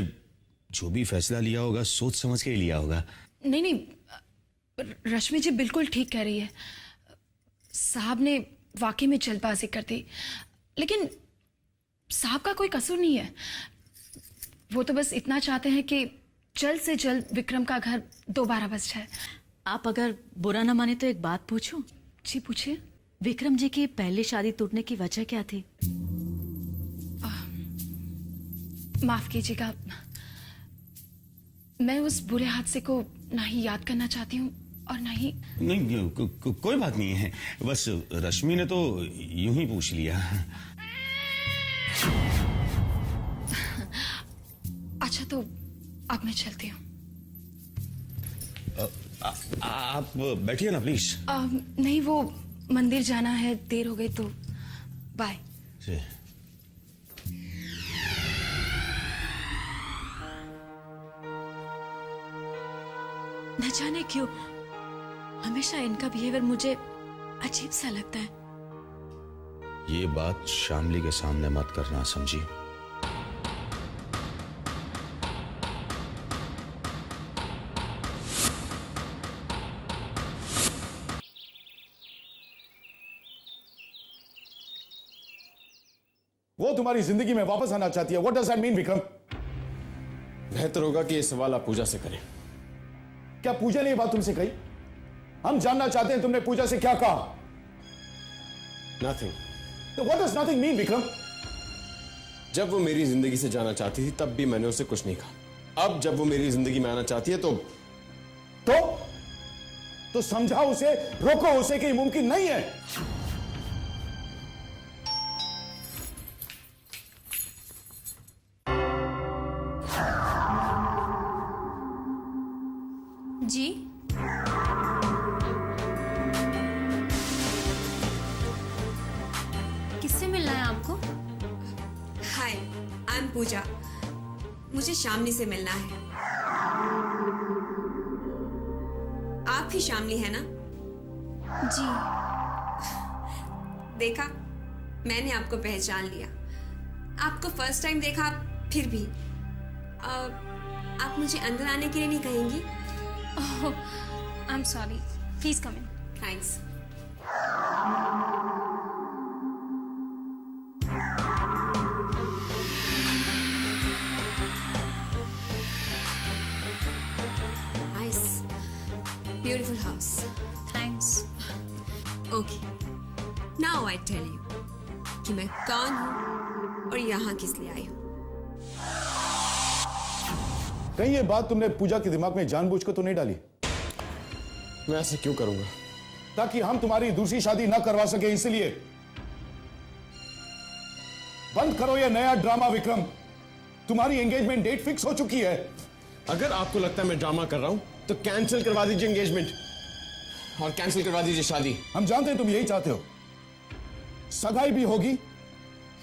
जो भी फैसला लिया होगा सोच समझ के ही लिया होगा। नहीं नहीं, रश्मि जी बिल्कुल ठीक कह रही है। साहब ने वाकई में जल्दबाजी कर दी, लेकिन साहब का कोई कसूर नहीं है। वो तो बस इतना चाहते हैं कि जल्द से जल्द विक्रम का घर दोबारा बस जाए। आप अगर बुरा ना माने तो एक बात पूछूं? जी पूछिए। विक्रम जी की पहली शादी टूटने की वजह क्या थी? माफ कीजिएगा, मैं उस बुरे हादसे को ना ही याद करना चाहती हूँ और ना ही। नहीं, कोई बात नहीं है, बस रश्मि ने तो यूं ही पूछ लिया। अच्छा तो अब मैं चलती हूँ। आप बैठिए ना प्लीज। नहीं, वो मंदिर जाना है, देर हो गई तो बाय। न जाने क्यों हमेशा इनका बिहेवियर मुझे अजीब सा लगता है। ये बात शामली के सामने मत करना, समझी? वो तुम्हारी जिंदगी में वापस आना चाहती है। What does that mean Vikram? बेहतर होगा कि ये सवाल आप पूजा से करें। क्या पूजा ने ये बात तुमसे कही? हम जानना चाहते हैं तुमने पूजा से क्या कहा। नथिंग। तो what does nothing mean Vikram? जब वो मेरी जिंदगी से जाना चाहती थी तब भी मैंने उसे कुछ नहीं कहा। अब जब वो मेरी जिंदगी में आना चाहती है तो समझाओ उसे, रोको उसे कि ये मुमकिन नहीं है। जी किससे मिलना है आपको? हाय, आई एम पूजा। मुझे शामली से मिलना है। आप ही शामली है ना? जी। देखा, मैंने आपको पहचान लिया। आपको फर्स्ट टाइम देखा, फिर भी आप मुझे अंदर आने के लिए नहीं कहेंगी? I am sorry, please come in. Thanks. Nice, beautiful house. Thanks. Okay, now I tell you कि मैं कौन हूं और यहां किस लिए आई हूं। कहीं ये बात तुमने पूजा के दिमाग में जानबूझ कर तो नहीं डाली? मैं ऐसे क्यों करूंगा? ताकि हम तुम्हारी दूसरी शादी ना करवा सके, इसलिए। बंद करो ये नया ड्रामा विक्रम। तुम्हारी एंगेजमेंट डेट फिक्स हो चुकी है। अगर आपको लगता है मैं ड्रामा कर रहा हूं तो कैंसिल करवा दीजिए एंगेजमेंट और कैंसिल करवा दीजिए शादी। हम जानते हैं तुम यही चाहते हो। सगाई भी होगी,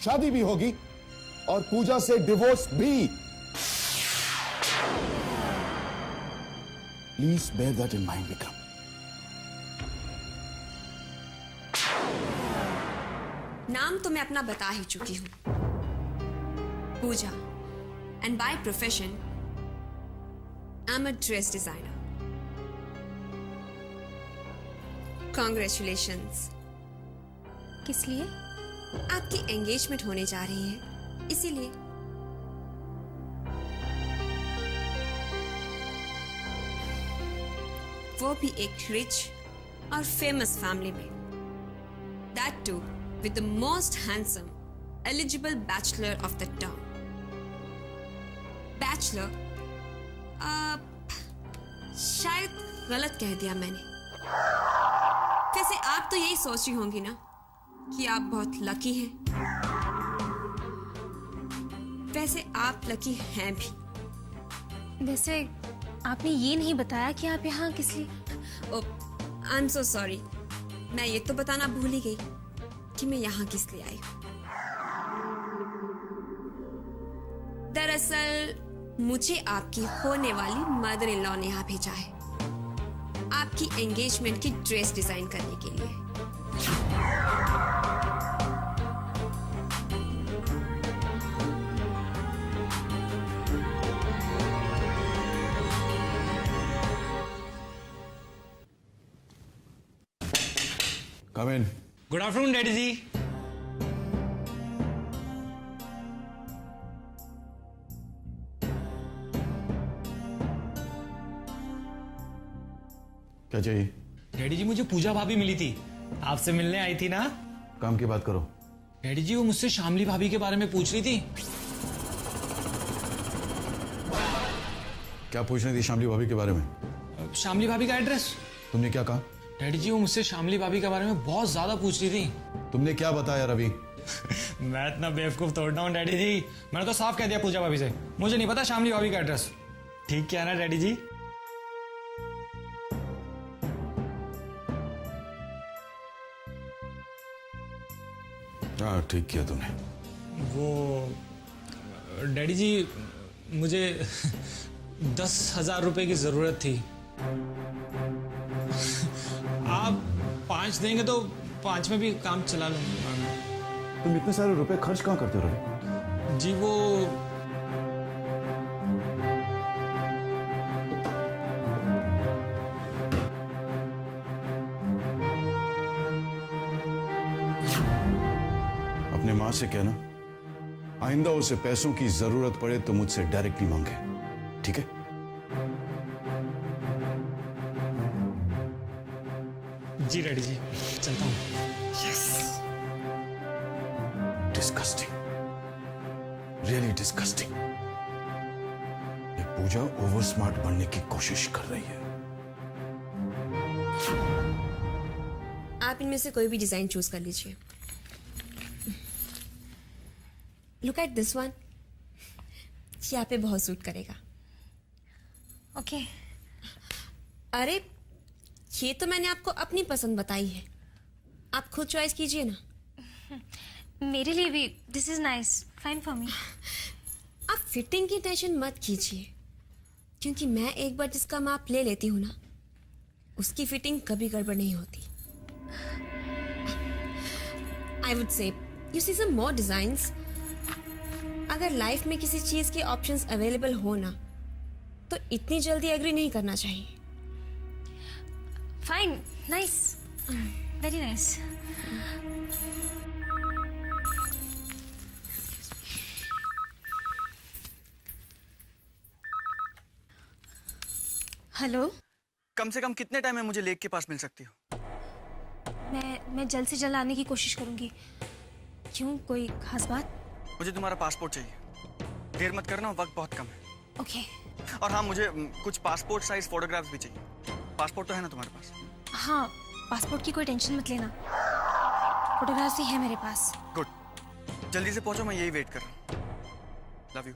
शादी भी होगी और पूजा से डिवोर्स भी। Please bear that in mind Vikram. नाम तो मैं अपना बता ही चुकी हूं, Pooja, and by profession I am a dress designer. Congratulations. किस लिए? आपकी एंगेजमेंट होने जा रही है, इसीलिए। वो भी एक रिच और फेमस फैमिली में, that too with the most handsome, eligible bachelor of the town. Bachelor? शायद गलत कह दिया मैंने। वैसे आप तो यही सोच रही होंगी ना कि आप बहुत लकी हैं। वैसे आप लकी हैं भी। वैसे आपने ये नहीं बताया कि आप यहाँ किस लिए? आई एम सो सॉरी, मैं ये तो बताना भूल ही गई कि मैं यहाँ किस लिए आई हूं। दरअसल मुझे आपकी होने वाली मदर इन लॉ ने यहाँ भेजा है आपकी एंगेजमेंट की ड्रेस डिजाइन करने के लिए। Come in. Good afternoon daddy ji. क्या चाहिए? डैडी जी मुझे पूजा भाभी मिली थी, आपसे मिलने आई थी ना। काम की बात करो। डैडी जी वो मुझसे शामली भाभी के बारे में पूछ रही थी। क्या पूछ रही थी शामली भाभी के बारे में? शामली भाभी का एड्रेस। तुमने क्या कहा? डैडी जी वो मुझसे शामली भाभी के बारे में बहुत ज्यादा पूछ रही थी। तुमने क्या बताया रवि? मैं इतना बेवकूफ तोड़ना हूँ डैडी जी, मैंने तो साफ कह दिया पूजा भाभी से मुझे नहीं पता शामली भाभी का एड्रेस। ठीक क्या ना डैडी जी? हाँ ठीक किया तुमने। वो डैडी जी मुझे 10,000 रुपए की जरूरत थी। आप 5 देंगे तो 5 में भी काम चला लूंगा। तुम इतने सारे रुपए खर्च कहाँ करते हो रवि? जी वो अपने माँ से कहना आइंदा उसे पैसों की जरूरत पड़े तो मुझसे डायरेक्टली मांगे, ठीक है? जी डैडी जी चलता हूँ। Disgusting, really disgusting. ये पूजा ओवर स्मार्ट बनने की कोशिश कर रही है। आप इनमें से कोई भी डिजाइन चूज कर लीजिए। लुक एट दिस वन, ये आप पे बहुत सूट करेगा। ओके। अरे ये तो मैंने आपको अपनी पसंद बताई है, आप खुद चॉइस कीजिए ना। मेरे लिए भी this is nice, fine for me. आप फिटिंग की टेंशन मत कीजिए, क्योंकि मैं एक बार जिसका माप ले लेती हूँ ना, उसकी फिटिंग कभी गड़बड़ नहीं होती। I would say you see some more designs. अगर लाइफ में किसी चीज के ऑप्शंस अवेलेबल हो ना, तो इतनी जल्दी एग्री नहीं करना चाहिए। Fine, nice, very nice. Hello. कम से कम कितने टाइम में मुझे लेक के पास मिल सकती हो? मैं जल्द से जल्द आने की कोशिश करूंगी। क्यों, कोई खास बात? मुझे तुम्हारा पासपोर्ट चाहिए, देर मत करना, वक्त बहुत कम है। ओके। और हाँ, मुझे कुछ पासपोर्ट साइज फोटोग्राफ्स भी चाहिए। पासपोर्ट तो है ना तुम्हारे पास? हाँ, पासपोर्ट की कोई टेंशन मत लेना, फोटोग्राफ्स ही है मेरे पास। गुड, जल्दी से पहुंचो, मैं यही वेट कर रहा हूँ। Love you.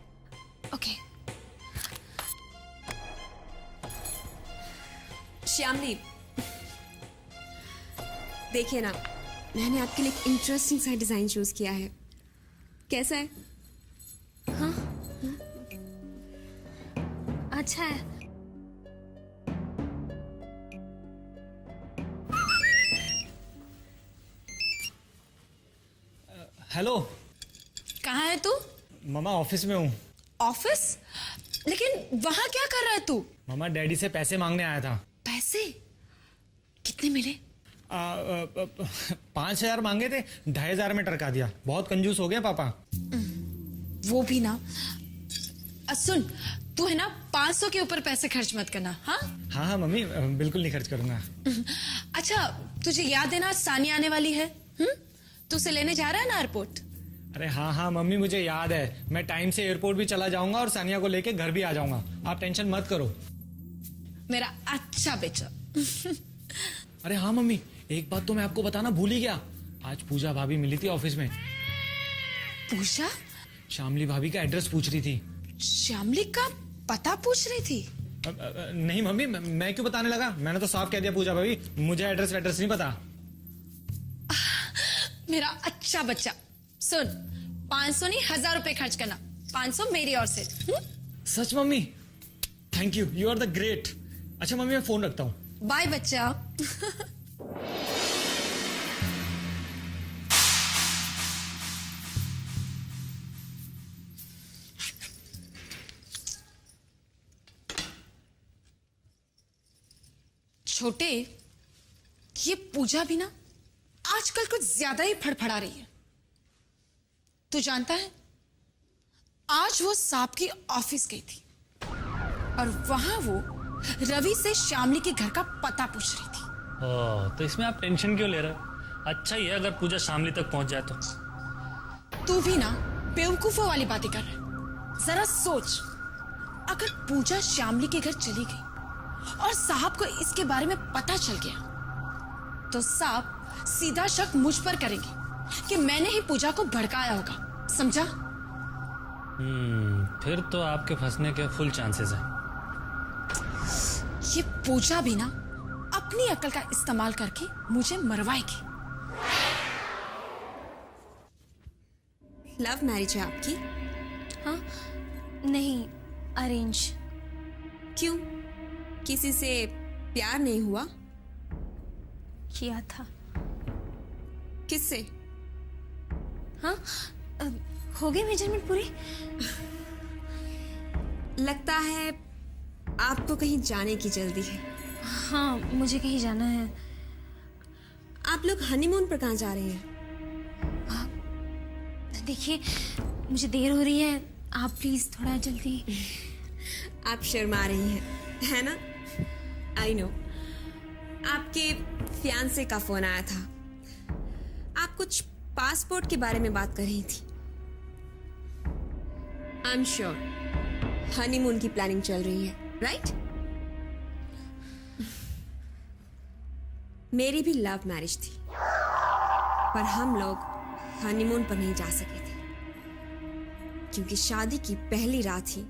ओके। श्यामली, देखिए ना, मैंने आपके लिए एक इंटरेस्टिंग सा डिजाइन चूज किया है। कैसा है? हाँ, अच्छा है। हेलो। कहाँ है तू? मामा ऑफिस में हूँ। ऑफिस? लेकिन वहां क्या कर रहा है तू? मामा डैडी से पैसे मांगने आया था। पैसे? कितने मिले? 5,000 मांगे थे, 2,500 में टरका दिया। बहुत कंजूस हो गया पापा। वो भी ना। सुन, तू है ना 500 के ऊपर पैसे खर्च मत करना। हाँ हाँ मम्मी, बिल्कुल नहीं खर्च करूंगा। अच्छा, तुझे याद है ना सानिया आने वाली है? तू उसे लेने जा रहा है ना एयरपोर्ट? अरे हाँ मम्मी, मुझे याद है। मैं टाइम से एयरपोर्ट भी चला जाऊंगा और सानिया को लेके घर भी आ जाऊंगा। आप टेंशन मत करो। मेरा अच्छा बेटा। अरे हाँ मम्मी, एक बात तो मैं आपको बताना भूल ही गया। आज पूजा भाभी मिली थी ऑफिस में। पूजा? शामली भाभी का एड्रेस पूछ रही थी। श्यामली का पता पूछ रही थी? नहीं मम्मी, मैं क्यों बताने लगा? मैंने तो साफ कह दिया पूजा भाभी, मुझे एड्रेस नहीं पता। मेरा अच्छा बच्चा। सुन, 500 नहीं 1,000 रुपए खर्च करना, 500 मेरी ओर से। सच mummy? Thank you, you are the great. अच्छा मम्मी, मैं फोन रखता हूँ। बाय बच्चा। छोटे, ये पूजा भी ना आजकल कुछ ज्यादा ही फड़फड़ा रही है। तू जानता है, आज वो सांप की ऑफिस गई थी और वहां वो रवि से श्यामली के घर का पता पूछ रही थी। ओह, तो इसमें आप टेंशन क्यों ले रहे हो? अच्छा ही है अगर पूजा शामली तक पहुंच जाए तो। तू भी ना बेवकूफों वाली बातें कर रहा है। जरा सोच, अगर पूजा श्यामली के घर चली गई और साहब को इसके बारे में पता चल गया तो साहब सीधा शक मुझ पर करेंगे कि मैंने ही पूजा को भड़काया होगा, समझा? फिर तो आपके फंसने के फुल चांसेस हैं। ये पूजा भी ना अपनी अकल का इस्तेमाल करके मुझे मरवाएगी। लव मैरिज है आपकी? हाँ, नहीं, अरेंज। क्यों, किसी से प्यार नहीं हुआ? किया था। किससे? हाँ, हो गई मेजरमेंट पूरी। लगता है आपको कहीं जाने की जल्दी है। हाँ, मुझे कहीं जाना है। आप लोग हनीमून पर कहाँ जा रहे हैं? देखिए, मुझे देर हो रही है, आप प्लीज थोड़ा जल्दी। आप शर्मा रही हैं, है ना? I know. आपके फियांसे का फोन आया था। आप कुछ पासपोर्ट के बारे में बात कर रही थी। आई एम श्योर हनीमून की प्लानिंग चल रही है, राइट? मेरी भी लव मैरिज थी, पर हम लोग हनीमून पर नहीं जा सके थे क्योंकि शादी की पहली रात ही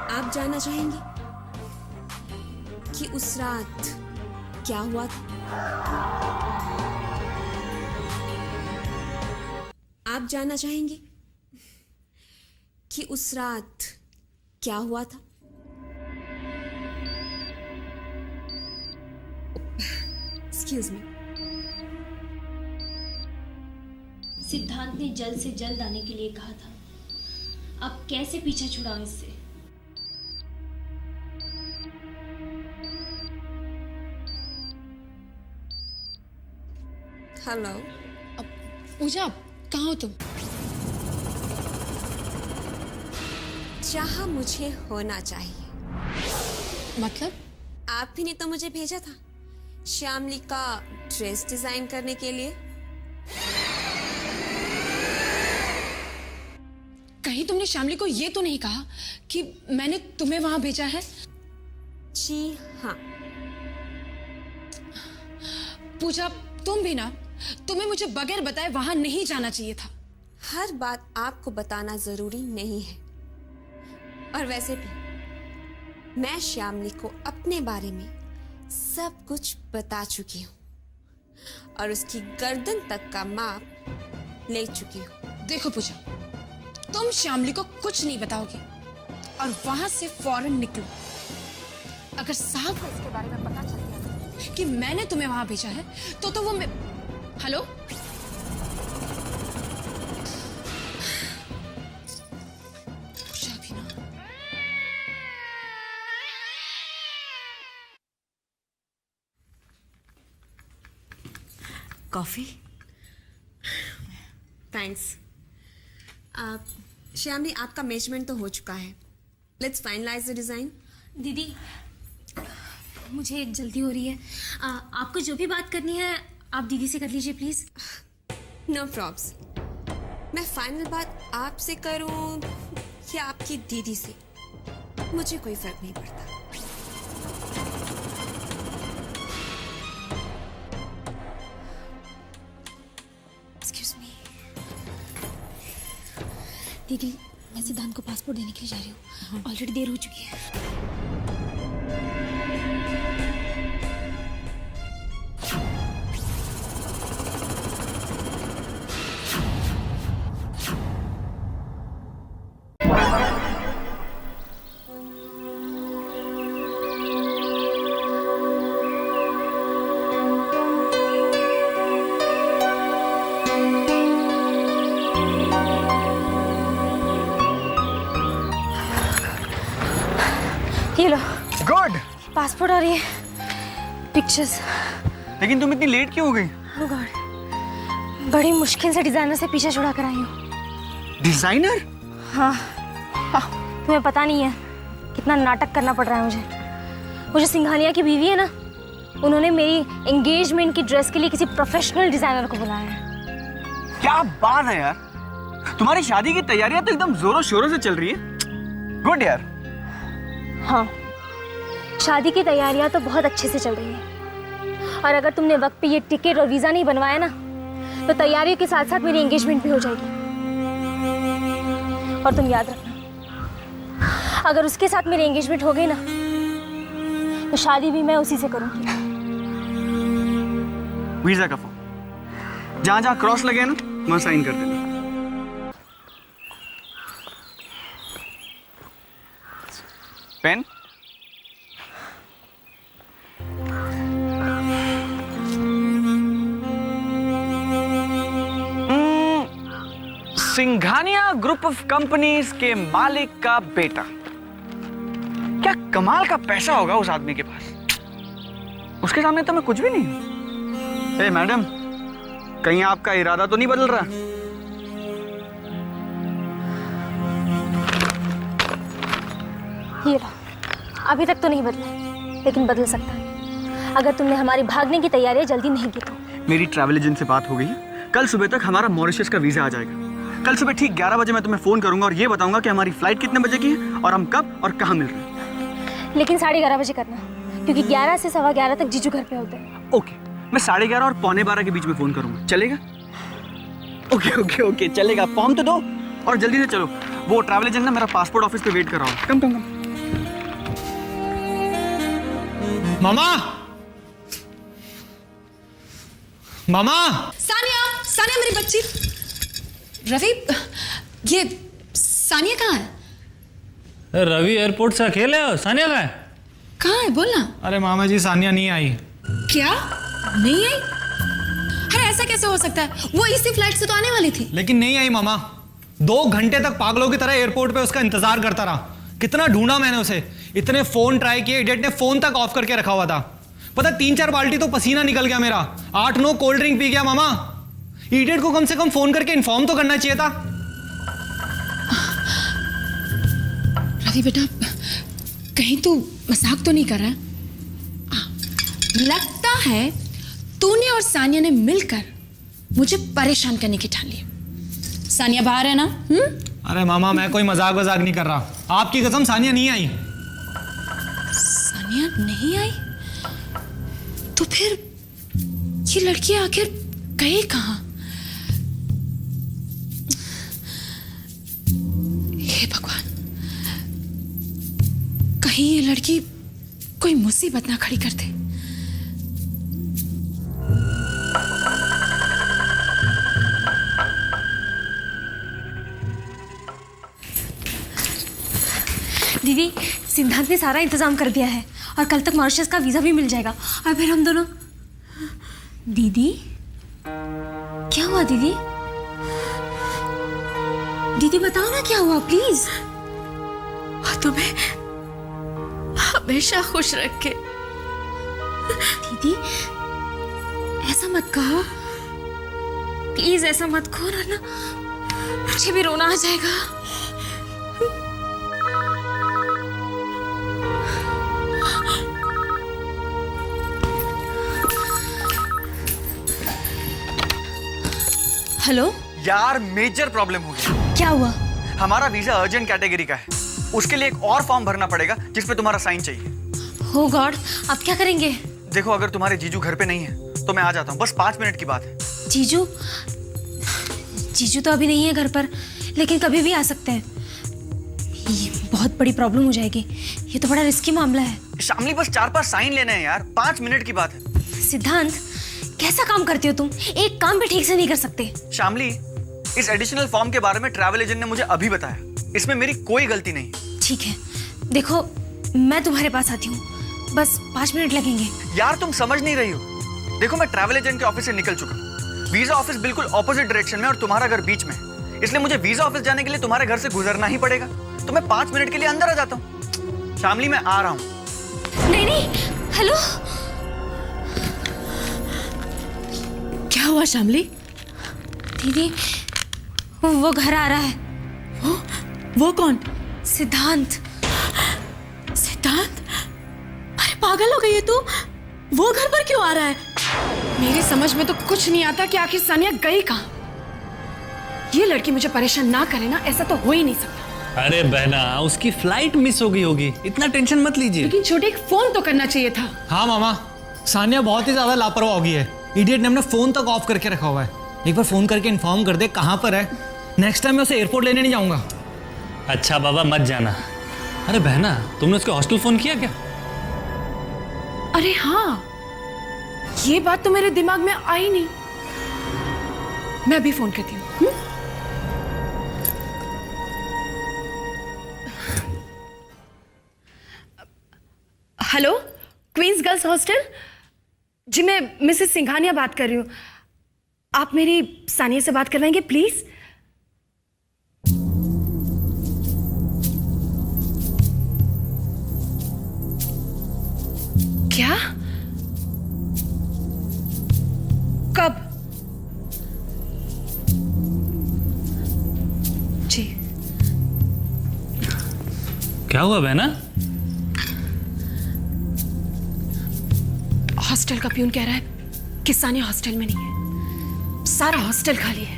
आप जानना चाहेंगे कि उस रात क्या हुआ था? आप जानना चाहेंगे कि उस रात क्या हुआ था? Excuse me. सिद्धांत ने जल्द से जल्द आने के लिए कहा था। अब कैसे पीछा छुड़ाऊं इससे? हेलो। पूजा, कहाँ हो तुम? जहां मुझे होना चाहिए। मतलब? आप ही ने तो मुझे भेजा था श्यामली का ड्रेस डिजाइन करने के लिए। कहीं तुमने श्यामली को ये तो नहीं कहा कि मैंने तुम्हें वहां भेजा है? जी हाँ। पूजा, तुम भी ना, तुम्हें मुझे बगैर बताए वहां नहीं जाना चाहिए था। हर बात आपको बताना जरूरी नहीं है। और वैसे भी मैं श्यामली को अपने बारे में सब कुछ बता चुकी हूं और उसकी गर्दन तक का माप ले चुकी हूं। देखो पूजा, तुम श्यामली को कुछ नहीं बताओगे और वहां से फौरन निकलो। अगर साहब को इसके बारे में पता चल गया कि मैंने तुम्हें वहां भेजा है तो वो हेलो? पूजा भी ना। कॉफी? थैंक्स। श्यामली, आपका मेजरमेंट तो हो चुका है। Let's finalise the design. दीदी, मुझे जल्दी हो रही है। आपको जो भी बात करनी है आप दीदी से कर लीजिए प्लीज। नो प्रॉब्स। मैं फाइनल बात आपसे करूं या आपकी दीदी से, मुझे कोई फर्क नहीं पड़ता। Excuse me. दीदी, मैं सिद्धांत को पासपोर्ट देने के लिए जा रही हूँ। ऑलरेडी देर हो चुकी है। पासपोर्ट और ये पिक्चर्स। लेकिन तुम इतनी लेट क्यों हो गई? Oh God, बड़ी मुश्किल से डिजाइनर से पीछे छुड़ा कर आई हूँ। डिजाइनर? हाँ, तुम्हें पता नहीं है कितना नाटक करना पड़ रहा है मुझे। वो जो सिंघानिया की बीवी है ना, उन्होंने मेरी एंगेजमेंट की ड्रेस के लिए किसी प्रोफेशनल डिजाइनर को बुलाया है। क्या बात है यार, तुम्हारी शादी की तैयारियां तो एकदम जोरों शोरों से चल रही है। गुड यार। हाँ, शादी की तैयारियां तो बहुत अच्छे से चल रही हैं। और अगर तुमने वक्त पे ये टिकट और वीजा नहीं बनवाया ना, तो तैयारियों के साथ साथ मेरी एंगेजमेंट भी हो जाएगी। और तुम याद रखना, अगर उसके साथ मेरी एंगेजमेंट हो गई ना, तो शादी भी मैं उसी से करूंगी। वीजा का फॉर्म जहां जहां क्रॉस लगे ना, वहां साइन कर देना। Pen? Singhania group of companies के मालिक का बेटा। क्या कमाल का पैसा होगा उस आदमी के पास। उसके सामने तो मैं कुछ भी नहीं हूं। ए मैडम, कहीं आपका इरादा तो नहीं बदल रहा? ये लो, अभी तक तो नहीं बदला, लेकिन बदल सकता है अगर तुमने हमारी भागने की तैयारियां जल्दी नहीं की तो। मेरी ट्रैवल एजेंट से बात हो गई है। कल सुबह तक हमारा मॉरिशस का वीजा आ जाएगा। कल सुबह ठीक 11 बजे मैं तुम्हें फोन करूंगा और ये बताऊंगा कि हमारी फ्लाइट कितने बजे की है और हम कब और कहां मिल रहे हैं। लेकिन 11:30 बजे करना, क्योंकि 11 से 11:15 तक जीजू घर पे होते हैं। ओके, मैं 11:30 और 11:45 के बीच में फोन करूंगा, चलेगा? ओके ओके ओके, चलेगा। फॉर्म तो दो और जल्दी से चलो। वो ट्रैवल एजेंट ना मेरा पासपोर्ट ऑफिस पे वेट कर रहा हूँ। कम कम कम। मामा, मामा। सानिया, सानिया मेरी बच्ची। रवि, ये सानिया कहाँ है? रवि एयरपोर्ट से अकेले हो? सानिया कहाँ है? कहाँ है बोलना। अरे मामा जी, सानिया नहीं आई। क्या नहीं आई? अरे ऐसा कैसे हो सकता है? वो इसी फ्लाइट से तो आने वाली थी। लेकिन नहीं आई मामा। 2 घंटे तक पागलों की तरह एयरपोर्ट पे उसका इंतजार करता रहा। कितना ढूंढा मैंने उसे, इतने फोन ट्राई किए, इडियट ने फोन तक ऑफ करके रखा हुआ था। पता 3-4 बाल्टी तो पसीना निकल गया मेरा। 8-9 कोल्ड ड्रिंक पी गया मामा। इडियट को कम से कम फोन करके इन्फॉर्म तो करना चाहिए था। रवि बेटा, कहीं तू मजाक तो नहीं कर रहा है? लगता है तूने और सानिया ने मिलकर मुझे परेशान करने की ठान ली। सानिया बाहर है ना? अरे मामा, मैं कोई मजाक वजाक नहीं कर रहा। आपकी कसम, सानिया नहीं आई। सानिया नहीं आई? तो फिर ये लड़की आखिर गई कहां? हे भगवान, कहीं ये लड़की कोई मुसीबत ना खड़ी कर दे। दीदी, सिद्धांत ने सारा इंतजाम कर दिया है और कल तक मॉरिशस का वीजा भी मिल जाएगा और फिर हम दोनों। दीदी, क्या हुआ दीदी? दीदी बताओ ना क्या हुआ प्लीज। तुम्हें हमेशा खुश रखे। दीदी ऐसा मत कहो प्लीज, ऐसा मत कहो ना, मुझे भी रोना आ जाएगा। हेलो यार, मेजर प्रॉब्लम हो गई। क्या हुआ? हमारा वीजा अर्जेंट कैटेगरी का है। उसके लिए एक और फॉर्म भरना पड़ेगा जिसपे तुम्हारा साइन चाहिए। हो गॉड, अब क्या करेंगे? देखो, अगर तुम्हारे जीजू घर पे नहीं है तो मैं आ जाता हूँ, बस 5 मिनट की बात है। जीजू? जीजू तो अभी नहीं है घर पर, लेकिन कभी भी आ सकते हैं। ये बहुत बड़ी प्रॉब्लम हो जाएगी, ये तो बड़ा रिस्की मामला है। शामली, बस 4-5 साइन लेने हैं यार, 5 मिनट की बात है। सिद्धांत, कैसा काम करते हो तुम? एक काम भी ठीक से नहीं कर सकते। शामली, इस एडिशनल फॉर्म के बारे में ट्रैवल एजेंट ने मुझे अभी बताया। इसमें मेरी कोई गलती नहीं। ठीक है, देखो मैं तुम्हारे पास आती हूँ, बस 5 मिनट लगेंगे। यार, तुम समझ नहीं रही हो। देखो, मैं ट्रैवल एजेंट के ऑफिस से निकल चुका हूँ। वीजा ऑफिस बिल्कुल ऑपोजिट डायरेक्शन में और तुम्हारा घर बीच में, इसलिए मुझे वीजा ऑफिस जाने के लिए तुम्हारे घर से गुजरना ही पड़ेगा। तो मैं 5 मिनट के लिए अंदर आ जाता हूँ। शामली, मैं आ रहा हूँ। नहीं नहीं, हेलो, क्या हुआ शामली? दीदी वो घर आ रहा है। वो कौन? सिद्धांत। सिद्धांत? अरे पागल हो गई है तू? वो घर पर क्यों आ रहा है? मेरी समझ में तो कुछ नहीं आता कि आखिर सानिया गई कहाँ। ये लड़की मुझे परेशान ना करे ना, ऐसा तो हो ही नहीं सकता। अरे बहना, उसकी फ्लाइट मिस हो गई होगी, इतना टेंशन मत लीजिए। लेकिन छोटे एक फोन तो करना चाहिए था। हाँ मामा, सानिया बहुत ही ज्यादा लापरवाह हो गई है। इडियट ने अपना फोन तक ऑफ करके रखा हुआ है। एक बार फोन करके इन्फॉर्म कर दे कहाँ पर है। नेक्स्ट टाइम मैं उसे एयरपोर्ट लेने नहीं जाऊंगा। अच्छा बाबा मत जाना। अरे बहना, तुमने उसके हॉस्टल फोन किया क्या? अरे हाँ, ये बात तो मेरे दिमाग में आई नहीं। मैं अभी फोन करती हूँ। हेलो, क्वींस गर्ल्स हॉस्टल जी, मैं मिसेस सिंघानिया बात कर रही हूँ। आप मेरी सानिया से बात करवाएंगे प्लीज? क्या? कब? जी। क्या हुआ बहना? हॉस्टल का प्यून कह रहा है कि सानिया हॉस्टल में नहीं है। सारा हॉस्टल खाली है।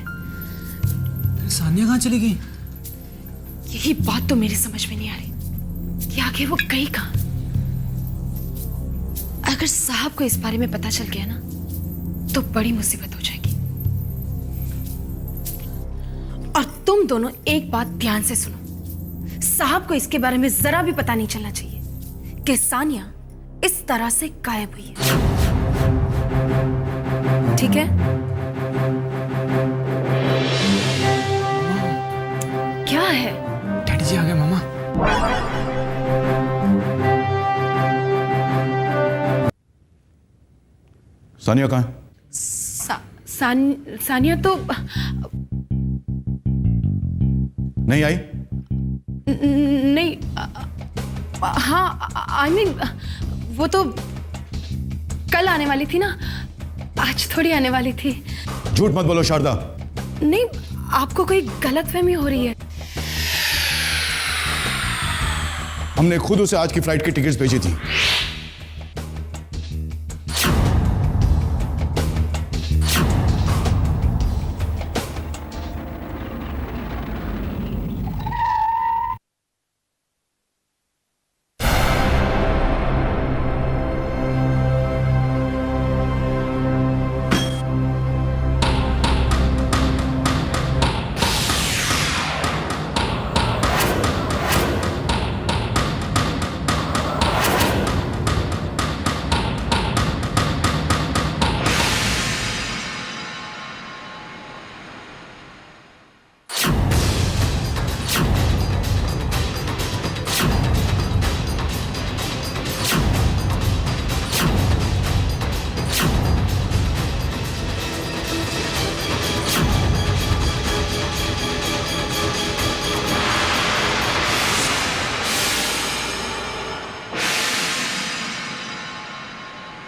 सानिया कहाँ चली गई? यही बात तो मेरी समझ में नहीं आ रही कि आखिर वो गई कहाँ। अगर साहब को इस बारे में पता चल गया ना तो बड़ी मुसीबत हो जाएगी। और तुम दोनों एक बात ध्यान से सुनो, साहब को इसके बारे में जरा भी पता नहीं चलना चाहिए कि सानिया इस तरह से गायब हुई है। ठीक है? क्या है? डैडी जी आ गए मामा। सानिया कहाँ है? सानिया तो नहीं आई? नहीं। हाँ, आई मीन वो तो कल आने वाली थी ना, आज थोड़ी आने वाली थी। झूठ मत बोलो शारदा। नहीं, आपको कोई गलतफहमी हो रही है। हमने खुद उसे आज की फ्लाइट की टिकट्स भेजी थी।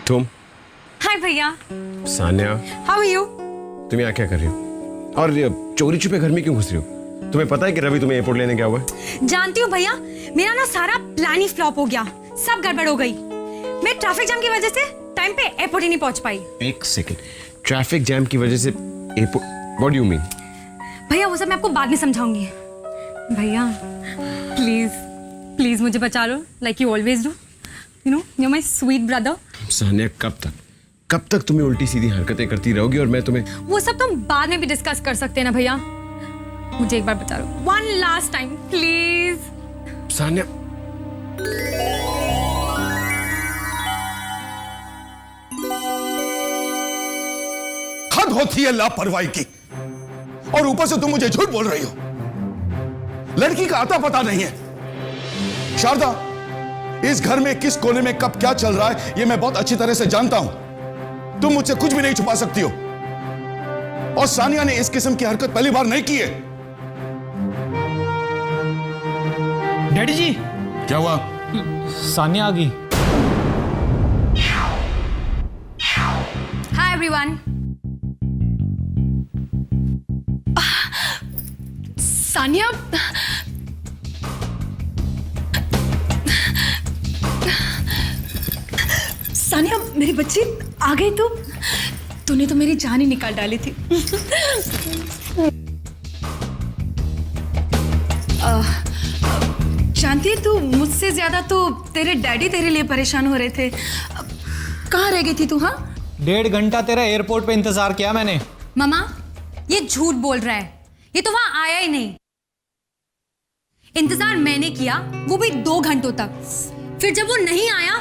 तुम? हाय भैया। Sania, how are you? तुम यहाँ क्या कर रही हो? और ये चोरी छुपे घर में क्यों घुस रही हो? तुम्हें पता है कि रवि तुम्हें एयरपोर्ट लेने गया हुआ है? जानती हूँ भैया, मेरा ना सारा प्लान ही फ्लॉप हो गया, सब गड़बड़ हो गई। मैं ट्रैफिक जाम की वजह से टाइम पे एयरपोर्ट ही नहीं पहुंच पाई। एक सेकेंड, ट्रैफिक जैम की वजह से airport? What do you mean? भैया वो सब मैं आपको बाद में समझाऊंगी। भैया प्लीज प्लीज मुझे बचा लो, like you always do. You know you are my sweet brother. Sania, कब तक तुम्हें उल्टी सीधी हरकतें करती रहोगी और मैं तुम्हें? वो सब तुम बाद में भी डिस्कस कर सकते हैं ना भैया। मुझे एक बार बता लो, one last time please. Sania, हद होती है लापरवाही की, और ऊपर से तुम मुझे झूठ बोल रही हो। लड़की का आता पता नहीं है। शारदा, इस घर में किस कोने में कब क्या चल रहा है यह मैं बहुत अच्छी तरह से जानता हूं। तुम मुझसे कुछ भी नहीं छुपा सकती हो। और सानिया ने इस किस्म की हरकत पहली बार नहीं की है। डैडी जी, क्या हुआ? सानिया आ गई। एवरीवन। सानिया, सानिया मेरी बच्ची आ गई। तूने तो मेरी जान ही निकाल डाली थी। जानती है तू, मुझसे ज्यादा तो तेरे डैडी तेरे लिए परेशान हो रहे थे। कहाँ रह गई थी तू? हाँ, 1.5 घंटा तेरा एयरपोर्ट पे इंतजार किया मैंने। मामा ये झूठ बोल रहा है, ये तो वहां आया ही नहीं। इंतजार मैंने किया, वो भी 2 घंटों तक। फिर जब वो नहीं आया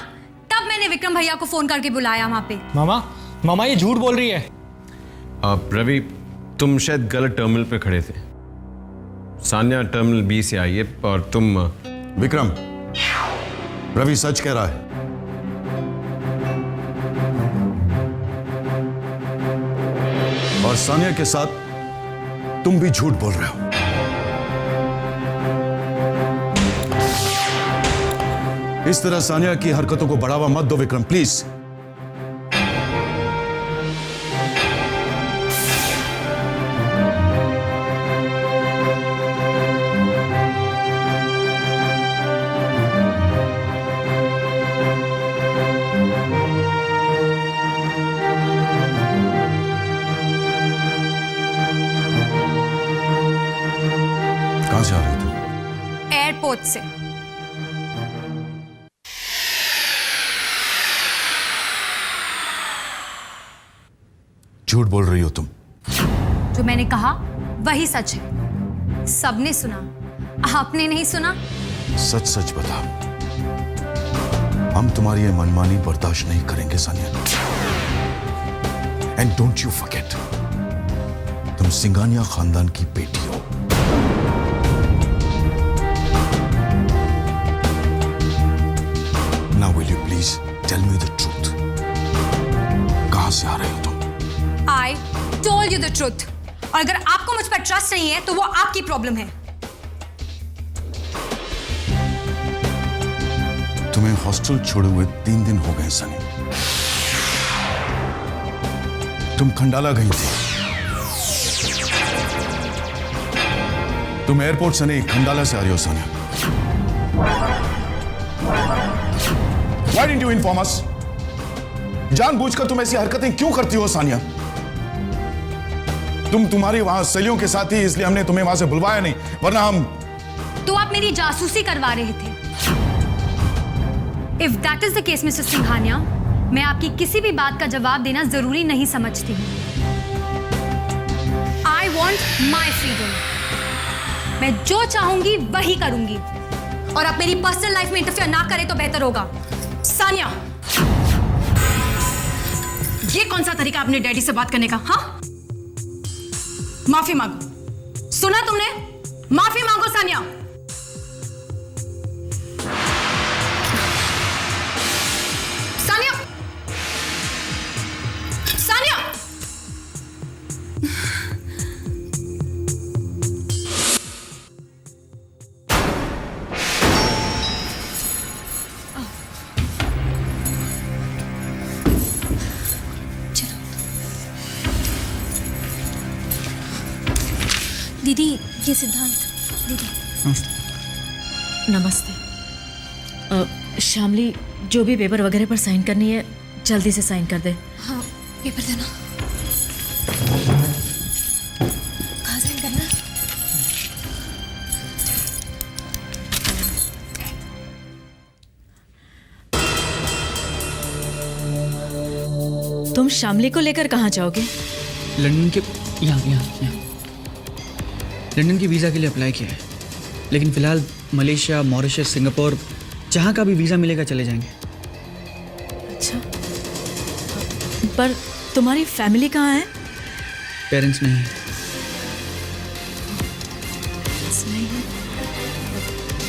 तब मैंने विक्रम भैया को फोन करके बुलाया वहां पे। मामा ये झूठ बोल रही है। रवि, तुम शायद गलत टर्मिनल पे खड़े थे। सान्या टर्मिनल बी से आई है और तुम। विक्रम, रवि सच कह रहा है। और सानिया के साथ तुम भी झूठ बोल रहे हो। इस तरह सानिया की हरकतों को बढ़ावा मत दो विक्रम, प्लीज। कहां से आ रही तुम? एयरपोर्ट से। झूठ बोल रही हो तुम। जो मैंने कहा वही सच है। सबने सुना, आपने नहीं सुना। सच सच बता। हम तुम्हारी ये मनमानी बर्दाश्त नहीं करेंगे Sania. And don't you forget, तुम सिंघानिया खानदान की बेटी हो। Now will you please tell me the truth. कहां से आ रहे हो तुम? I told you the truth. और अगर आपको मुझ पर ट्रस्ट नहीं है तो वो आपकी प्रॉब्लम है। तुम्हें हॉस्टल छोड़े हुए 3 दिन हो गए सनी। तुम खंडाला गई थी। तुम एयरपोर्ट से नहीं, खंडाला से आ रही हो Sunny. Why didn't you inform us? जानबूझकर तुम ऐसी हरकतें क्यों करती हो सानिया? तुम तुम्हारी वहां सहेलियों के साथ ही, इसलिए हमने तुम्हें वहां से बुलवाया नहीं, वरना हम। तो आप मेरी जासूसी करवा रहे थे। If that is the case mister Singhania, मैं आपकी किसी भी बात का जवाब देना जरूरी नहीं समझती हूँ। I want my freedom. मैं जो चाहूंगी वही करूंगी, और आप मेरी पर्सनल लाइफ में इंटरफेयर ना करें तो बेहतर होगा। सानिया, ये कौन सा तरीका अपने डैडी से बात करने का? हाँ, माफी मांगो। सुना तुमने? माफी मांगो सानिया। सानिया, सानिया। दीदी, ये सिद्धांत। दीदी नमस्ते। श्यामली, जो भी पेपर वगैरह पर साइन करनी है जल्दी से साइन कर दे। हाँ, पेपर देना। कहाँ साइन करना? तुम श्यामली को लेकर कहाँ जाओगे? लंदन के यहाँ लंदन की वीज़ा के लिए अप्लाई किया है, लेकिन फिलहाल मलेशिया, मॉरिशस, सिंगापुर, जहाँ का भी वीज़ा मिलेगा चले जाएंगे। अच्छा, पर तुम्हारी फैमिली कहाँ है? पेरेंट्स नहीं है।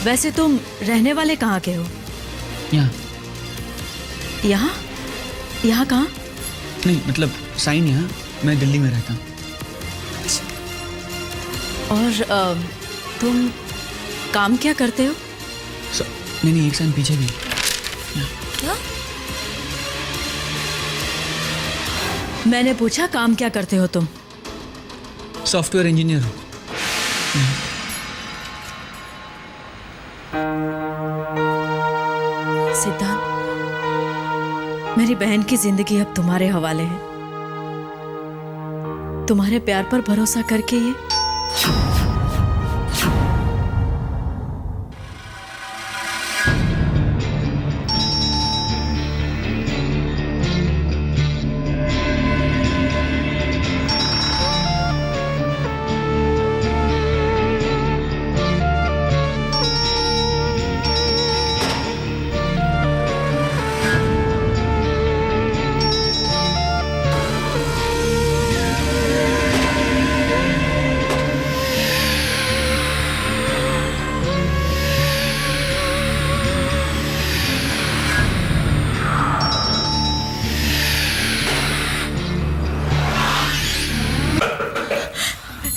वैसे तुम रहने वाले कहाँ के हो? यहाँ। यहाँ? यहाँ कहाँ? नहीं, मतलब साइन यहाँ, मैं दिल्ली में रहता हूँ। और तुम काम क्या करते हो? नहीं, एक साइन पीछे भी। क्या? मैंने पूछा काम क्या करते हो तुम? सॉफ्टवेयर इंजीनियर हूँ। सिद्धांत, मेरी बहन की जिंदगी अब तुम्हारे हवाले है। तुम्हारे प्यार पर भरोसा करके ये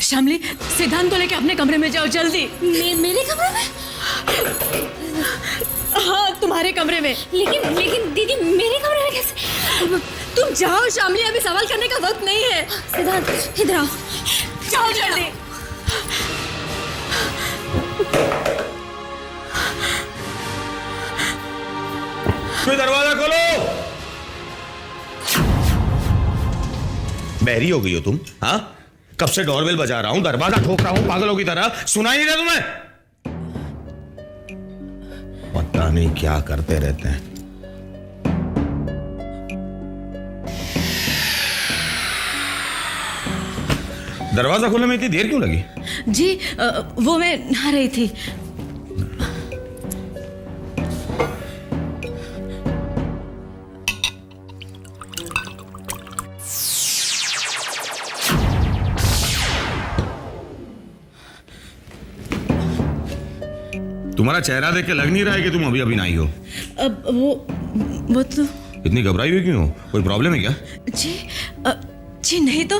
शामली, सिद्धांत को लेके अपने कमरे में जाओ जल्दी। मेरे कमरे में? हाँ, तुम्हारे कमरे में। लेकिन दीदी मेरे कमरे में कैसे? तुम जाओ शामली, अभी सवाल करने का वक्त नहीं है। सिद्धांत इधर आओ। जाओ जल्दी। दरवाजा खोलो। बहरी हो गई हो तुम? हाँ, कब से डोरबेल बजा रहा हूं, दरवाजा ठोक रहा हूं पागलों की तरह, सुनाई नहीं रहा तुम्हें? पता नहीं क्या करते रहते हैं। दरवाजा खोलने में इतनी देर क्यों लगी? जी वो मैं नहा रही थी। तुम्हारा चेहरा देख के लग नहीं रहा है कि तुम अभी अभी नहाई हो। अब वो तो इतनी घबराई हुई क्यों हो? कोई प्रॉब्लम है क्या? जी नहीं तो।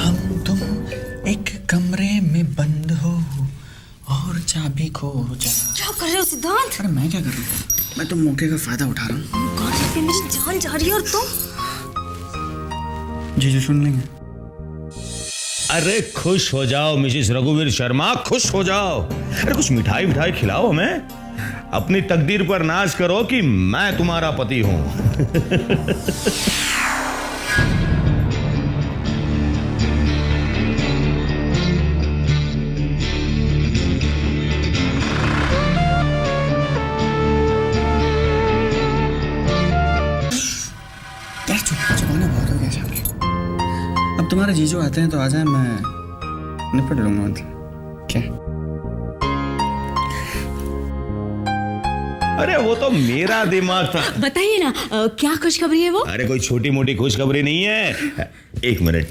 हम तुम एक कमरे में बंद हो और चाबी खो जा। क्या कर रहे हो सिद्धांत? अरे मैं क्या कर रहा हूँ? मैं तो मौके का फायदा उठा रहा हूँ। गॉड, पे मेरी जान जा रही है और तुम? जीजू सुन लेंगे। अरे खुश हो जाओ मिसेस रघुवीर शर्मा, खुश हो जाओ। अरे कुछ मिठाई विठाई खिलाओ हमें। अपनी तकदीर पर नाज करो कि मैं तुम्हारा पति हूं। छुपाना बहुत हो गया शामली। अब तुम्हारे जीजू आते हैं तो आ जाए, मैं निपट लूंगा। मतलब क्या? अरे वो तो मेरा दिमाग था। बताइए ना, क्या खुशखबरी है वो? अरे कोई छोटी मोटी खुशखबरी नहीं है। एक मिनट।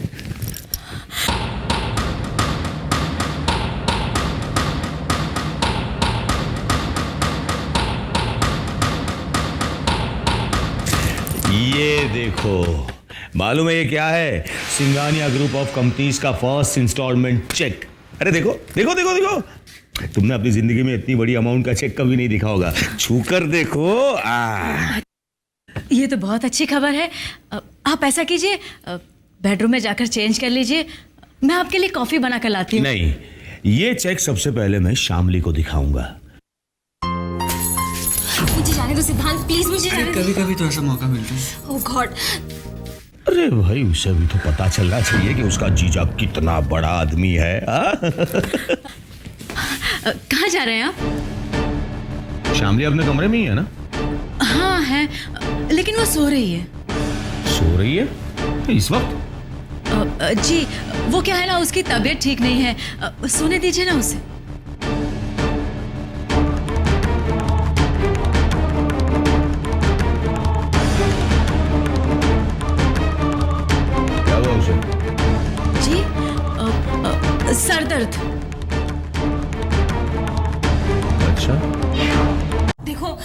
ये देखो, मालूम है ये क्या है? सिंघानिया ग्रुप ऑफ कंपनीज का फर्स्ट इंस्टॉलमेंट चेक। अरे देखो देखो देखो देखो, तुमने अपनी जिंदगी में इतनी बड़ी अमाउंट का चेक कभी नहीं देखा होगा। छूकर देखो। ये तो बहुत अच्छी खबर है। आप ऐसा कीजिए, बेडरूम में जाकर चेंज कर लीजिए, मैं आपके लिए कॉफी बना कर लाती हूँ। नहीं, ये चेक सबसे पहले मैं शामली को दिखाऊंगा। मुझे जाने दो सिद्धांत, प्लीज मुझे जाने दो। कभी कभी तो ऐसा मौका मिलता है। ओह गॉड। अरे भाई, उसे भी तो पता चलना चाहिए कि उसका जीजा कितना बड़ा आदमी है। कहाँ जा रहे हैं आप? शामली अपने कमरे में ही है ना? हाँ है, लेकिन वो सो रही है। सो रही है इस वक्त? जी वो क्या है ना, उसकी तबीयत ठीक नहीं है, सोने दीजिए ना उसे। क्या हुआ उसे? जी सर दर्द। अच्छा, देखो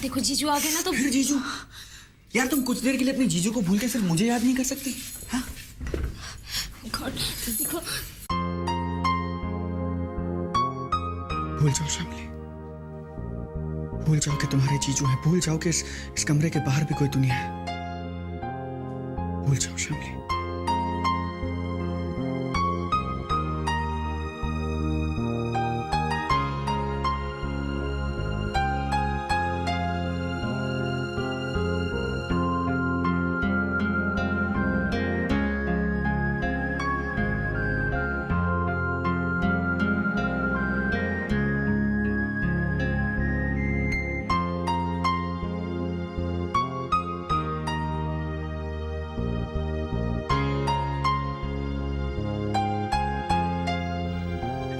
देखो जीजू आ गए ना तो। जीजू यार, तुम कुछ देर के लिए अपने जीजू को भूल के सिर्फ मुझे याद नहीं कर सकती? हाँ? गॉड, देखो। भूल जाओ शामली, भूल जाओ कि तुम्हारे जीजू हैं, भूल जाओ कि इस कमरे के बाहर भी कोई दुनिया है। भूल जाओ शामली।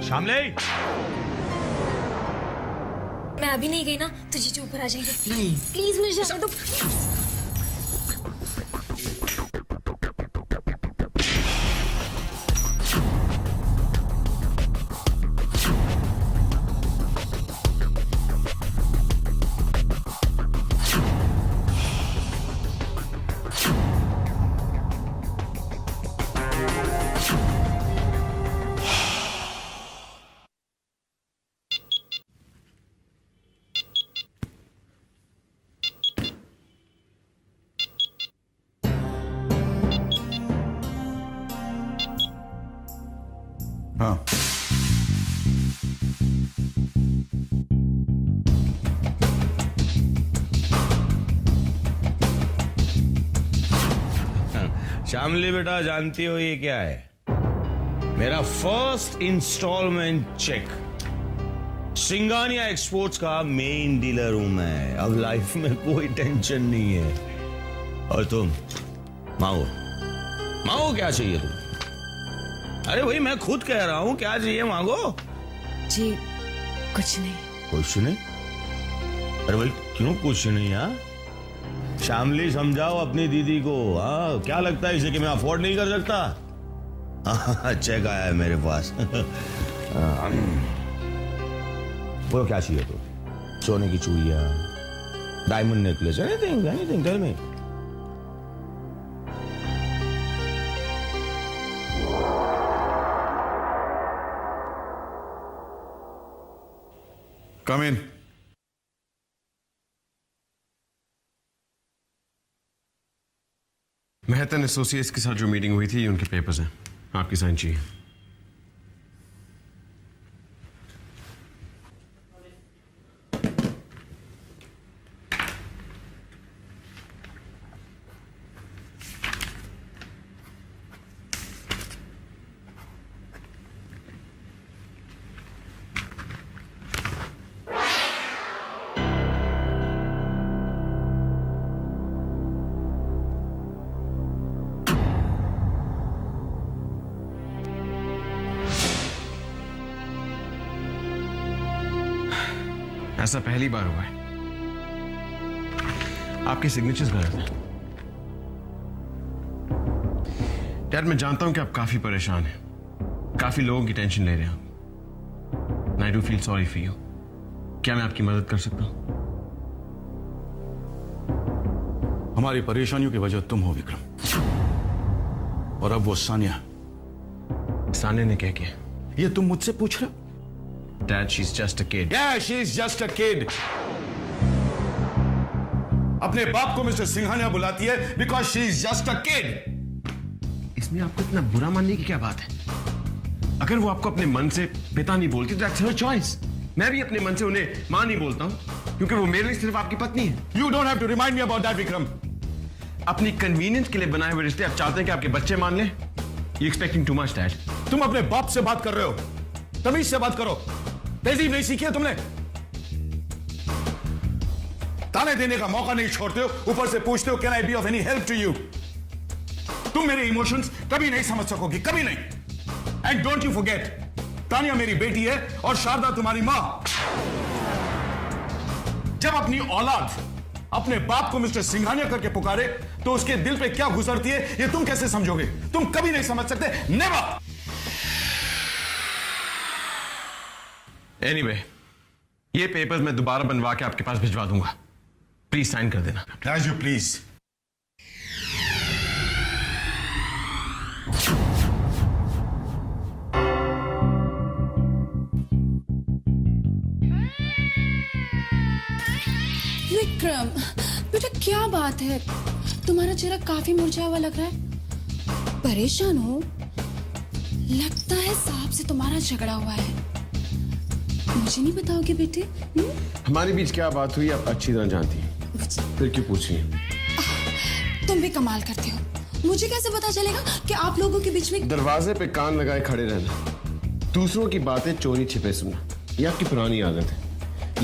शामली, मैं अभी नहीं गई ना तो जीजू ऊपर आ जाएंगे। नहीं प्लीज मुझे जाने दो। हाँ, शामली बेटा, जानती हो ये क्या है? मेरा first instalment cheque. Singhania exports का मेन डीलर हूं मैं। अब लाइफ में कोई टेंशन नहीं है। और तुम मांगो, मांगो, क्या चाहिए तुम? अरे भाई, मैं खुद कह रहा हूं, क्या चाहिए मांगो। जी कुछ नहीं। कुछ नहीं? अरे भाई, क्यों कुछ नहीं? यार शामली, समझाओ अपनी दीदी को। हाँ, क्या लगता है इसे कि मैं अफोर्ड नहीं कर सकता? चेक आया है मेरे पास। बोलो क्या चाहिए तो? सोने की चूड़ियां, diamond necklace, anything, anything, tell me. Come in. Mehtan associates के साथ जो मीटिंग हुई थी, ये उनके पेपर्स हैं, आपकी साइन चाहिए। ऐसा पहली बार हुआ है। आपके सिग्नेचर्स गलत हैं। डैड, मैं जानता हूं कि आप काफी परेशान हैं, काफी लोगों की टेंशन ले रहे हैं। I do feel sorry for you. क्या मैं आपकी मदद कर सकता हूं? हमारी परेशानियों की वजह तुम हो विक्रम, और अब वो सानिया। सानिया ने क्या किया? ये तुम मुझसे पूछ रहे हो? Dad, she's just a kid. Yeah, she's just a kid. अपने बाप को मिस्टर सिंघानिया बुलाती है because she's just a kid. इसमें आपको इतना बुरा मानने की क्या बात है? अगर वो आपको अपने मन से पिता नहीं बोलती, तो that's her choice. मैं भी अपने मन से उन्हें मां नहीं बोलता हूं, क्योंकि वो मेरे लिए सिर्फ आपकी पत्नी है। You don't have to remind me about that, Vikram. अपनी कन्वीनियंस के लिए बनाए हुए रिश्ते आप चाहते हैं कि आपके बच्चे मान लें? You expecting too much, Dad. तुम अपने बाप से बात कर रहे हो, तमीज से बात करो। तहजीब नहीं सीखी है तुमने? ताने देने का मौका नहीं छोड़ते हो, ऊपर से पूछते हो can I be of any help to you. तुम मेरे इमोशंस कभी नहीं समझ सकोगी, कभी नहीं। And don't you forget, Tania मेरी बेटी है और शारदा तुम्हारी मां। जब अपनी औलाद अपने बाप को मिस्टर सिंघानिया करके पुकारे तो उसके दिल पे क्या गुजरती है, ये तुम कैसे समझोगे? तुम कभी नहीं समझ सकते, नेवर। Anyway, ये पेपर्स मैं दोबारा बनवा के आपके पास भिजवा दूंगा। प्लीज साइन कर देना। As you please. विक्रम, बेटा क्या बात है? तुम्हारा चेहरा काफी मुरझाया हुआ लग रहा है। परेशान हो? लगता है साहब से तुम्हारा झगड़ा हुआ है। मुझे नहीं बताओगे बेटे? हमारे बीच क्या बात हुई आप अच्छी तरह जानती हैं, फिर क्यों पूछ रही हैं? तुम भी कमाल करते हो। मुझे कैसे पता चलेगा कि आप लोगों के बीच में? दरवाजे पे कान लगाए खड़े रहना, दूसरों की बातें चोरी छिपे सुनना, ये आपकी पुरानी आदत है।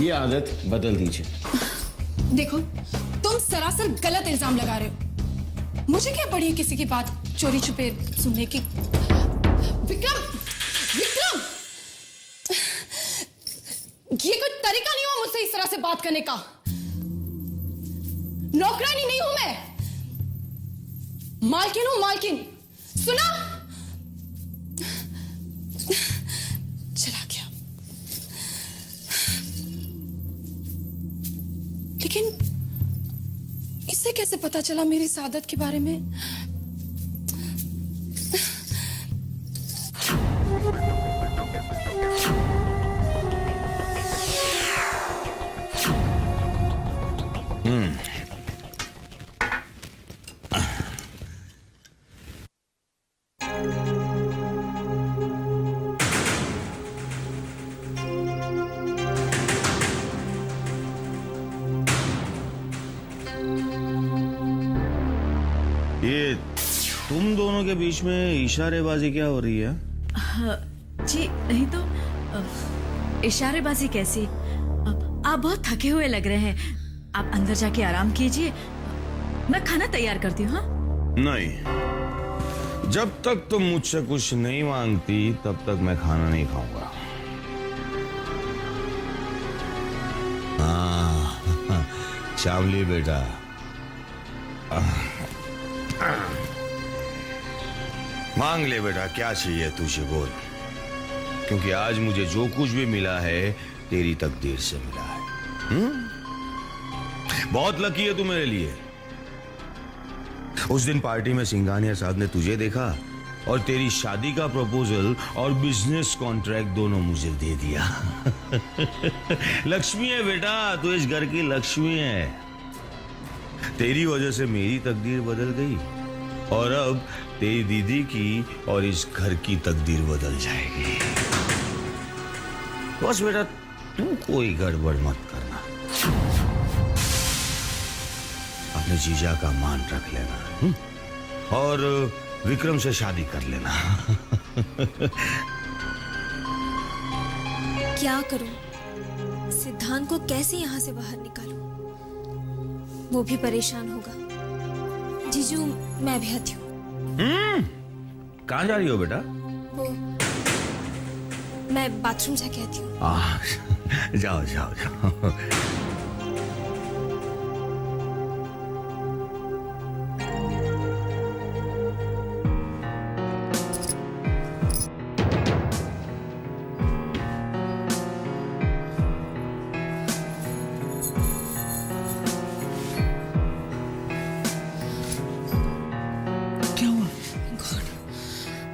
ये आदत बदल दीजिए। देखो, तुम सरासर गलत इल्जाम लगा रहे हो। मुझे क्या पड़ी है किसी की बात चोरी छुपे सुनने की? विक्रम, विक्रम, ये कोई तरीका नहीं हुआ मुझसे इस तरह से बात करने का। नौकरानी नहीं हूं मैं, मालकिन हूं, मालकिन। सुना? चला गया। लेकिन इससे कैसे पता चला मेरी सादत के बारे में? ये तुम दोनों के बीच में इशारेबाजी क्या हो रही है? जी नहीं तो इशारेबाजी कैसी? आप बहुत थके हुए लग रहे हैं, आप अंदर जाके आराम कीजिए, मैं खाना तैयार करती हूँ। हाँ? नहीं, जब तक तुम मुझसे कुछ नहीं मांगती तब तक मैं खाना नहीं खाऊंगा। हाँ, श्यामली बेटा, मांग ले बेटा, क्या चाहिए तुझे बोल, क्योंकि आज मुझे जो कुछ भी मिला है तेरी तकदीर से मिला है। बहुत लकी है तू मेरे लिए। उस दिन पार्टी में सिंघानिया साहब ने तुझे देखा और तेरी शादी का प्रपोजल और बिजनेस कॉन्ट्रैक्ट दोनों मुझे दे दिया। लक्ष्मी है बेटा, तू इस घर की लक्ष्मी है। तेरी वजह से मेरी तकदीर बदल गई और अब तेरी दीदी की और इस घर की तकदीर बदल जाएगी। बस बेटा तू कोई गड़बड़ मत करना, अपने जीजा का मान रख लेना और विक्रम से शादी कर लेना। क्या करूं? सिद्धांत को कैसे यहां से बाहर निकालूं? वो भी परेशान होगा। जीजू, मैं भी आती हूँ। कहाँ जा रही हो बेटा? वो मैं बाथरूम जाके आती हूँ। जाओ जाओ जाओ।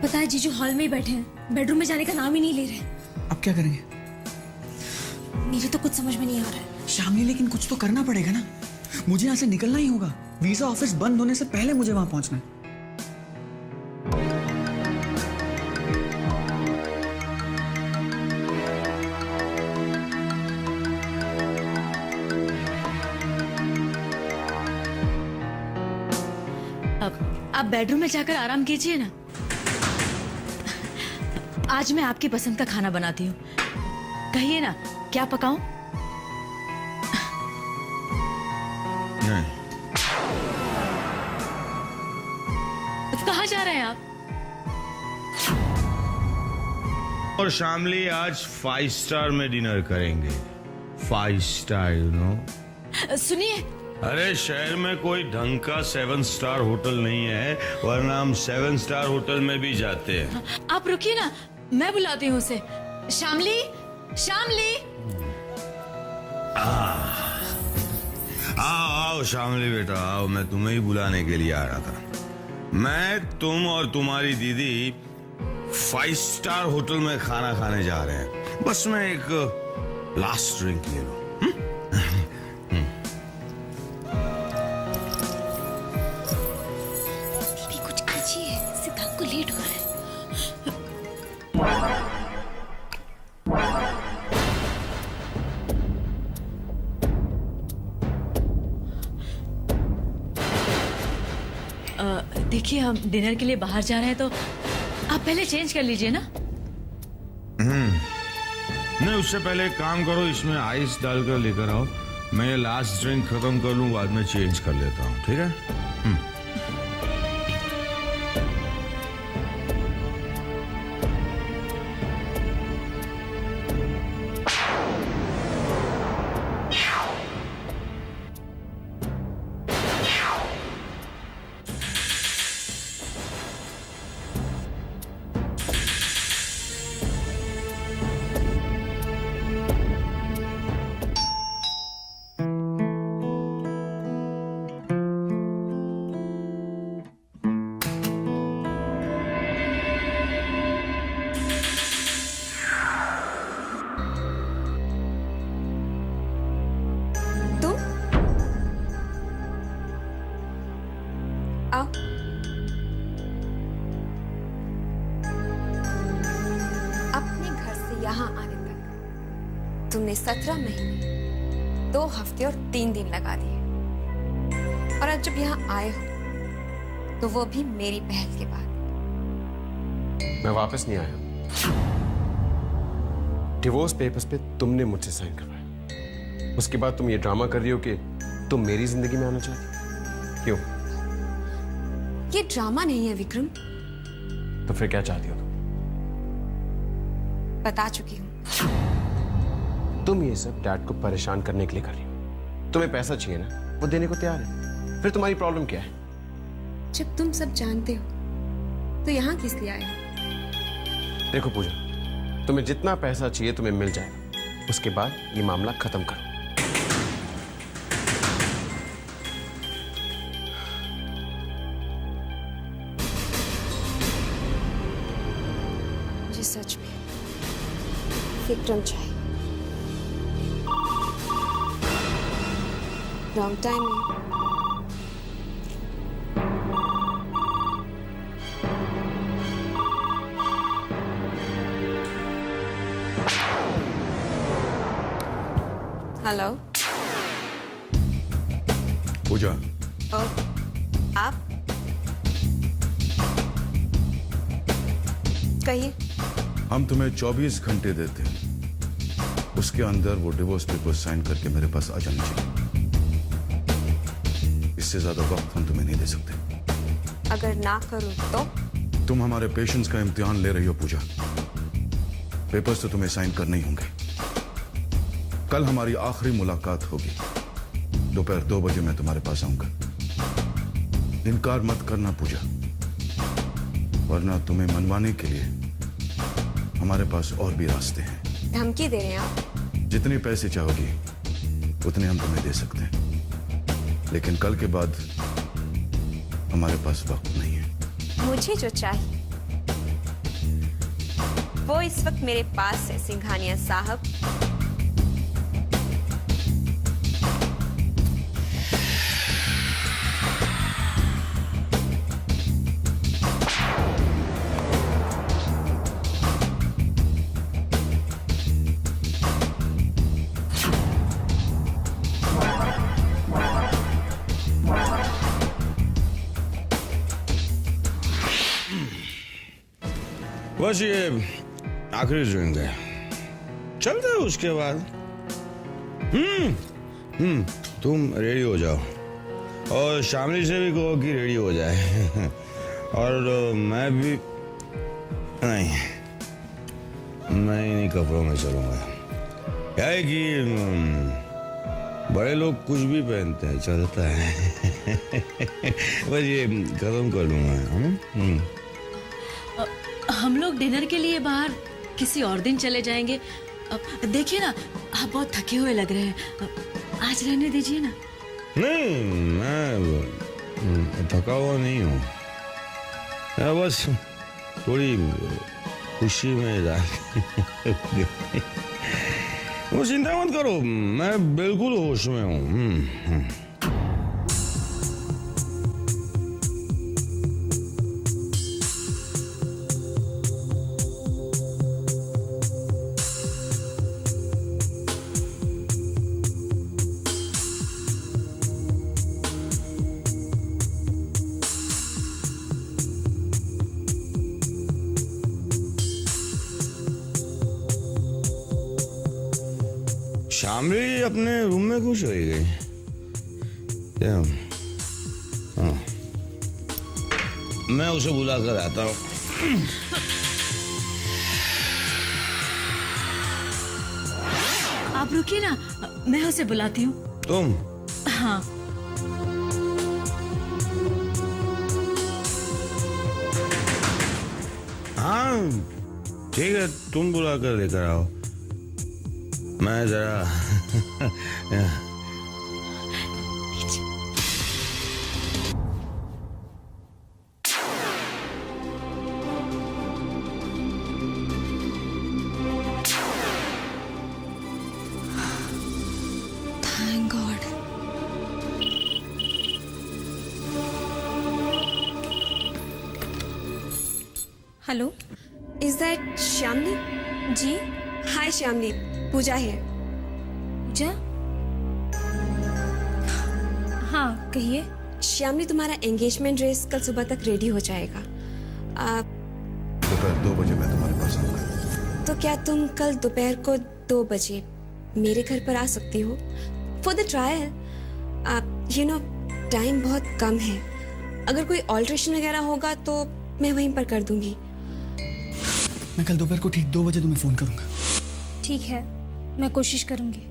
पता है जीजू हॉल में ही बैठे हैं, बेडरूम में जाने का नाम ही नहीं ले रहे। अब क्या करेंगे? मुझे तो कुछ समझ में नहीं आ रहा है। शामली, लेकिन कुछ तो करना पड़ेगा ना। मुझे यहाँ से निकलना ही होगा। वीजा ऑफिस बंद होने से पहले मुझे वहां पहुंचना है। अब आप बेडरूम में जाकर आराम कीजिए ना। आज मैं आपकी पसंद का खाना बनाती हूँ, कहिए ना क्या पकाऊं? नहीं। कहाँ जा रहे हैं आप? और शामली आज 5 स्टार में डिनर करेंगे। 5 स्टार, यू नो। सुनिए, अरे शहर में कोई ढंग का 7 स्टार होटल नहीं है, वरना हम 7 स्टार होटल में भी जाते हैं। आप रुकिए ना, मैं बुलाती हूँ उसे। शामली, शामली। आओ आओ शामली बेटा आओ, मैं तुम्हें ही बुलाने के लिए आ रहा था। मैं, तुम और तुम्हारी दीदी 5 स्टार होटल में खाना खाने जा रहे हैं। बस मैं एक लास्ट ड्रिंक ले लो। लेट हो रहा है। देखिए हम डिनर के लिए बाहर जा रहे हैं तो आप पहले चेंज कर लीजिए ना। नहीं, उससे पहले एक काम करो, इसमें आइस डालकर लेकर आओ। मैं ये लास्ट ड्रिंक खत्म कर लूं, बाद में चेंज कर लेता हूँ, ठीक है? आओ। अपने घर से यहाँ आने तक तुमने 17 महीने 2 हफ्ते और 3 दिन लगा दिए, और अब जब यहाँ आए हो तो वो भी मेरी पहल के बाद। मैं वापस नहीं आया। डिवोर्स पेपर्स पे तुमने मुझसे साइन करवाया, उसके बाद तुम ये ड्रामा कर रही हो कि तुम मेरी जिंदगी में आना चाहती। क्यों? ये ड्रामा नहीं है विक्रम। तो फिर क्या चाहती हो तुम? बता चुकी हूँ। तुम ये सब डैड को परेशान करने के लिए कर रही हो। तुम्हें पैसा चाहिए ना, वो देने को तैयार है। फिर तुम्हारी प्रॉब्लम क्या है? जब तुम सब जानते हो तो यहाँ किस लिए आए हो? देखो पूजा, तुम्हें जितना पैसा चाहिए तुम्हें मिल जाएगा, उसके बाद ये मामला खत्म करो। मुझे सच में विक्रम चाहिए। रॉन्ग टाइम में। हेलो पूजा, आप कहिए। हम तुम्हें 24 घंटे देते हैं, उसके अंदर वो डिवोर्स पेपर साइन करके मेरे पास आ जाना चाहिए। इससे ज्यादा वक्त हम तुम्हें नहीं दे सकते। अगर ना करूं तो? तुम हमारे पेशेंस का इम्तिहान ले रही हो पूजा। पेपर्स तो तुम्हें साइन करने ही होंगे। कल हमारी आखिरी मुलाकात होगी। दोपहर 2 बजे मैं तुम्हारे पास आऊंगा। इनकार मत करना पूजा, वरना तुम्हें मनवाने के लिए हमारे पास और भी रास्ते हैं। धमकी दे रहे हैं आप? जितने पैसे चाहोगी उतने हम तुम्हें दे सकते हैं, लेकिन कल के बाद हमारे पास वक्त नहीं है। मुझे जो चाहिए वो इस वक्त मेरे पास है सिंघानिया साहब। बस ये आखिरी ड्रिंक है, चलते हैं उसके बाद। तुम रेडी हो जाओ और शामली से भी कहो कि रेडी हो जाए। और मैं भी नहीं, मैं इन्हीं कपड़ों में चलूंगा। क्या है कि बड़े लोग कुछ भी पहनते हैं, चलता है। बस ये खत्म कर लूंगा। हम लोग डिनर के लिए बाहर किसी और दिन चले जाएंगे। देखिए ना, आप बहुत थके हुए लग रहे हैं, आज रहने दीजिए ना। नहीं, मैं थका हुआ नहीं हूँ, बस थोड़ी खुशी में वो चिंता मत करो, मैं बिल्कुल होश में हूँ। शामली अपने रूम में खुश हो गई क्या? हाँ, मैं उसे बुला कर आता हूँ। आप रुकिए ना, मैं उसे बुलाती हूँ। तुम? हाँ। हाँ ठीक है, तुम बुला कर लेकर आओ, मैं जरा Thank God. Hello, is that Shyamali? जी, हाय श्यामली, पूजा है। पूजा? हाँ कहिए। श्यामली, तुम्हारा एंगेजमेंट ड्रेस कल सुबह तक रेडी हो जाएगा। दोपहर 2 बजे मैं तुम्हारे पास आऊंगा। तो क्या तुम कल दोपहर को 2 बजे मेरे घर पर आ सकती हो for the trial? You know, time बहुत कम है। अगर कोई ऑल्ट्रेशन वगैरह होगा तो मैं वहीं पर कर दूंगी। मैं कल दोपहर को ठीक 2 बजे तुम्हें फोन करूंगा। ठीक है, मैं कोशिश करूंगी।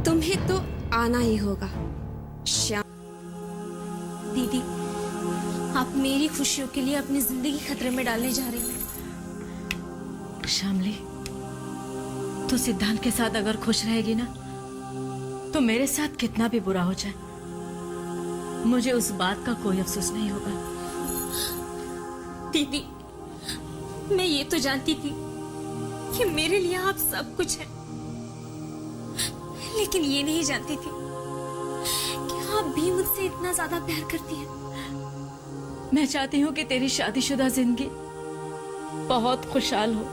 तुम्हें तो आना ही होगा श्याम। दीदी, आप मेरी खुशियों के लिए अपनी जिंदगी खतरे में डालने जा रही हैं। शामली, तू सिद्धांत के साथ अगर खुश रहेगी ना, तो मेरे साथ कितना भी बुरा हो जाए, मुझे उस बात का कोई अफसोस नहीं होगा। दीदी, मैं ये तो जानती थी कि मेरे लिए आप सब कुछ है, लेकिन ये नहीं जानती थी कि आप भी मुझसे इतना ज्यादा प्यार करती हैं। मैं चाहती हूँ कि तेरी शादीशुदा जिंदगी बहुत खुशहाल हो।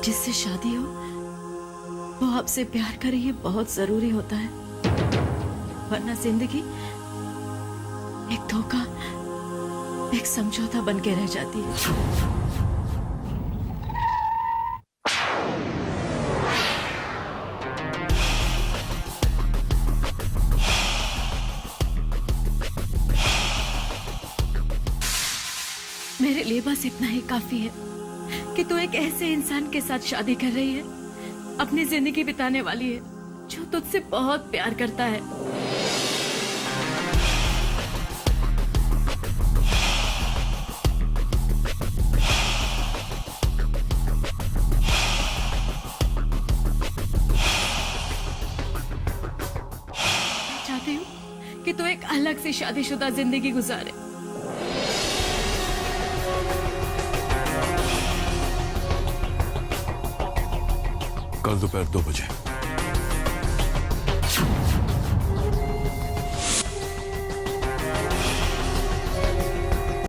जिससे शादी हो वो आपसे प्यार करे, ये बहुत जरूरी होता है, वरना जिंदगी एक धोखा, एक समझौता बन के रह जाती है। मेरे लिए बस इतना ही काफी है कि तू एक ऐसे इंसान के साथ शादी कर रही है, अपनी जिंदगी बिताने वाली है, जो तुझसे बहुत प्यार करता है। मैं चाहती हूँ कि तू एक अलग सी शादीशुदा जिंदगी गुजारे। कल दोपहर 2 बजे।